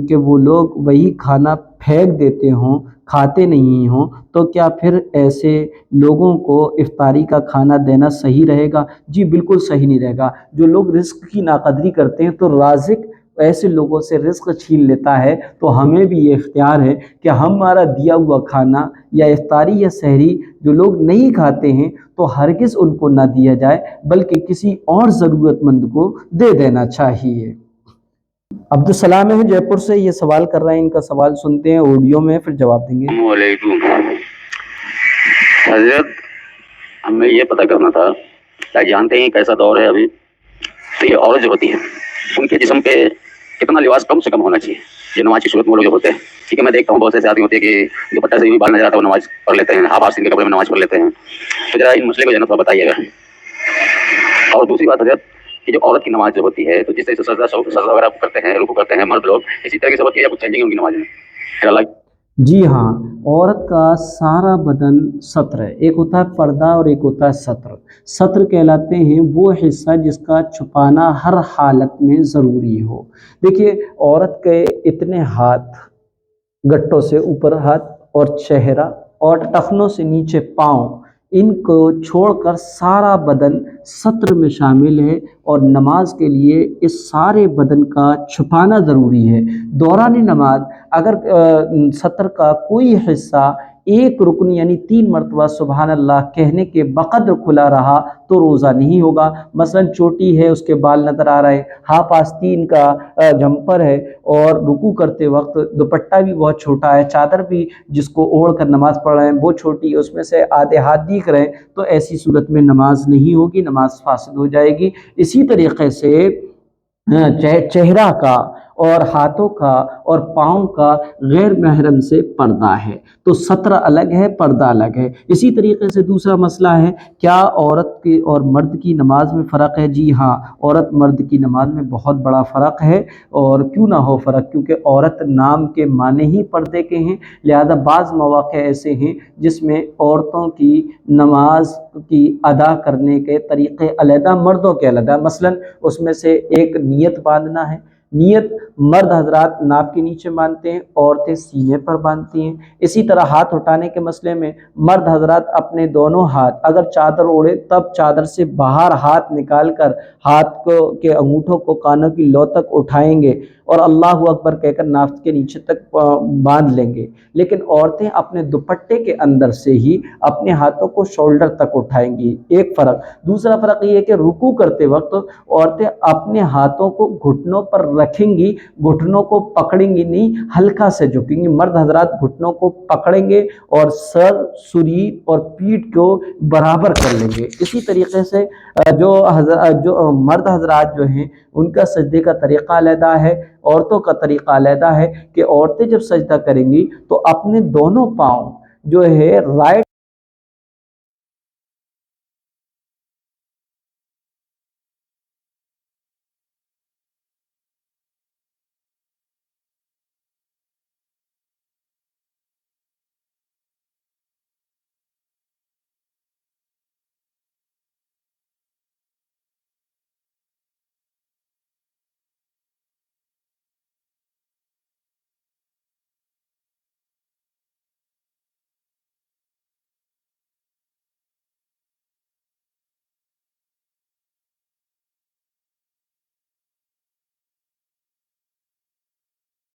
کہ وہ لوگ وہی کھانا پھینک دیتے ہوں، کھاتے نہیں ہوں، تو کیا پھر ایسے لوگوں کو افطاری کا کھانا دینا صحیح رہے گا؟ جی بالکل صحیح نہیں رہے گا۔ جو لوگ رزق کی ناقدری کرتے ہیں تو رازق ایسے لوگوں سے رزق چھین لیتا ہے، تو ہمیں بھی یہ اختیار ہے کہ ہمارا دیا ہوا کھانا یا افطاری یا سحری جو لوگ نہیں کھاتے ہیں تو ہرگز ان کو نہ دیا جائے بلکہ کسی اور ضرورت مند کو دے دینا چاہیے۔ عبدالسلام ہیں جے پور سے، یہ سوال کر رہے ہیں، ان کا سوال سنتے ہیں آڈیو میں پھر جواب دیں گے۔ السلام علیکم حضرت ہمیں یہ پتہ کرنا تھا کہ جانتے ہیں کیسا دور ہے ابھی، تو یہ عورت جو ہوتی ہے ان کے جسم پہ کتنا لباس کم سے کم ہونا چاہیے جو نماز کی صورت میں وہ لوگ ہوتے ہیں؟ ٹھیک ہے، میں دیکھتا ہوں بہت سے ایسے آدمی ہوتے ہیں کہ دوپٹہ سے بھی بال نظر آتا ہے وہ نماز پڑھ لیتے ہیں، آپ آستین کے کپڑے میں نماز پڑھ لیتے ہیں، تو ذرا ان مسئلے کو جو ہے نا تھوڑا بتائیے گا۔ اور دوسری بات حضرت کہ جو عورت کی نماز جو ہوتی ہے تو جس طرح سے سجدہ وغیرہ کرتے ہیں، رکوع کرتے ہیں مرد لوگ، اسی طرح سے ہوتی ہے یا کچھ چینجنگ ہے ان کی نماز میں؟ پھر اللہ جی ہاں، عورت کا سارا بدن ستر ہے، ایک ہوتا ہے پردہ اور ایک ہوتا ہے ستر۔ ستر کہلاتے ہیں وہ حصہ جس کا چھپانا ہر حالت میں ضروری ہو۔ دیکھیے، عورت کے اتنے ہاتھ، گٹوں سے اوپر ہاتھ اور چہرہ اور ٹخنوں سے نیچے پاؤں، ان کو چھوڑ کر سارا بدن ستر میں شامل ہے، اور نماز کے لیے اس سارے بدن کا چھپانا ضروری ہے۔ دوران نماز اگر ستر کا کوئی حصہ ایک رکن یعنی 3 مرتبہ سبحان اللہ کہنے کے بقدر کھلا رہا تو روزہ نہیں ہوگا۔ مثلا چوٹی ہے، اس کے بال نظر آ رہے ہیں، ہاف آستین کا جمپر ہے، اور رکوع کرتے وقت دوپٹہ بھی بہت چھوٹا ہے، چادر بھی جس کو اوڑھ کر نماز پڑھ رہے ہیں وہ چھوٹی ہے، اس میں سے آدھے ہاتھ دکھ رہے ہیں، تو ایسی صورت میں نماز نہیں ہوگی، نماز فاسد ہو جائے گی۔ اسی طریقے سے چہرہ کا اور ہاتھوں کا اور پاؤں کا غیر محرم سے پردہ ہے، تو ستر الگ ہے، پردہ الگ ہے۔ اسی طریقے سے دوسرا مسئلہ ہے، کیا عورت کی اور مرد کی نماز میں فرق ہے؟ جی ہاں، عورت مرد کی نماز میں بہت بڑا فرق ہے، اور کیوں نہ ہو فرق، کیونکہ عورت نام کے معنی ہی پردے کے ہیں، لہذا بعض مواقع ایسے ہیں جس میں عورتوں کی نماز کی ادا کرنے کے طریقے علیحدہ، مردوں کے علیحدہ۔ مثلا اس میں سے ایک نیت باندھنا ہے، نیت مرد حضرات ناف کے نیچے باندھتے ہیں، عورتیں سینے پر باندھتی ہیں۔ اسی طرح ہاتھ اٹھانے کے مسئلے میں مرد حضرات اپنے دونوں ہاتھ اگر چادر اوڑھے تب چادر سے باہر ہاتھ نکال کر ہاتھ کے انگوٹھوں کو کانوں کی لو تک اٹھائیں گے اور اللہ اکبر کہہ کر ناف کے نیچے تک باندھ لیں گے، لیکن عورتیں اپنے دوپٹے کے اندر سے ہی اپنے ہاتھوں کو شولڈر تک اٹھائیں گی، ایک فرق۔ دوسرا فرق یہ ہے کہ رکوع کرتے وقت عورتیں اپنے ہاتھوں کو گھٹنوں پر رکھیں گی، گھٹنوں کو پکڑیں گی نہیں، ہلکا سے جھکیں گی۔ مرد حضرات گھٹنوں کو پکڑیں گے اور سر، سرید اور پیٹھ کو برابر کر لیں گے۔ اسی طریقے سے جو مرد حضرات جو ہیں ان کا سجدے کا طریقہ علیحدہ ہے، عورتوں کا طریقہ علیحدہ ہے، کہ عورتیں جب سجدہ کریں گی تو اپنے دونوں پاؤں جو ہے رائٹ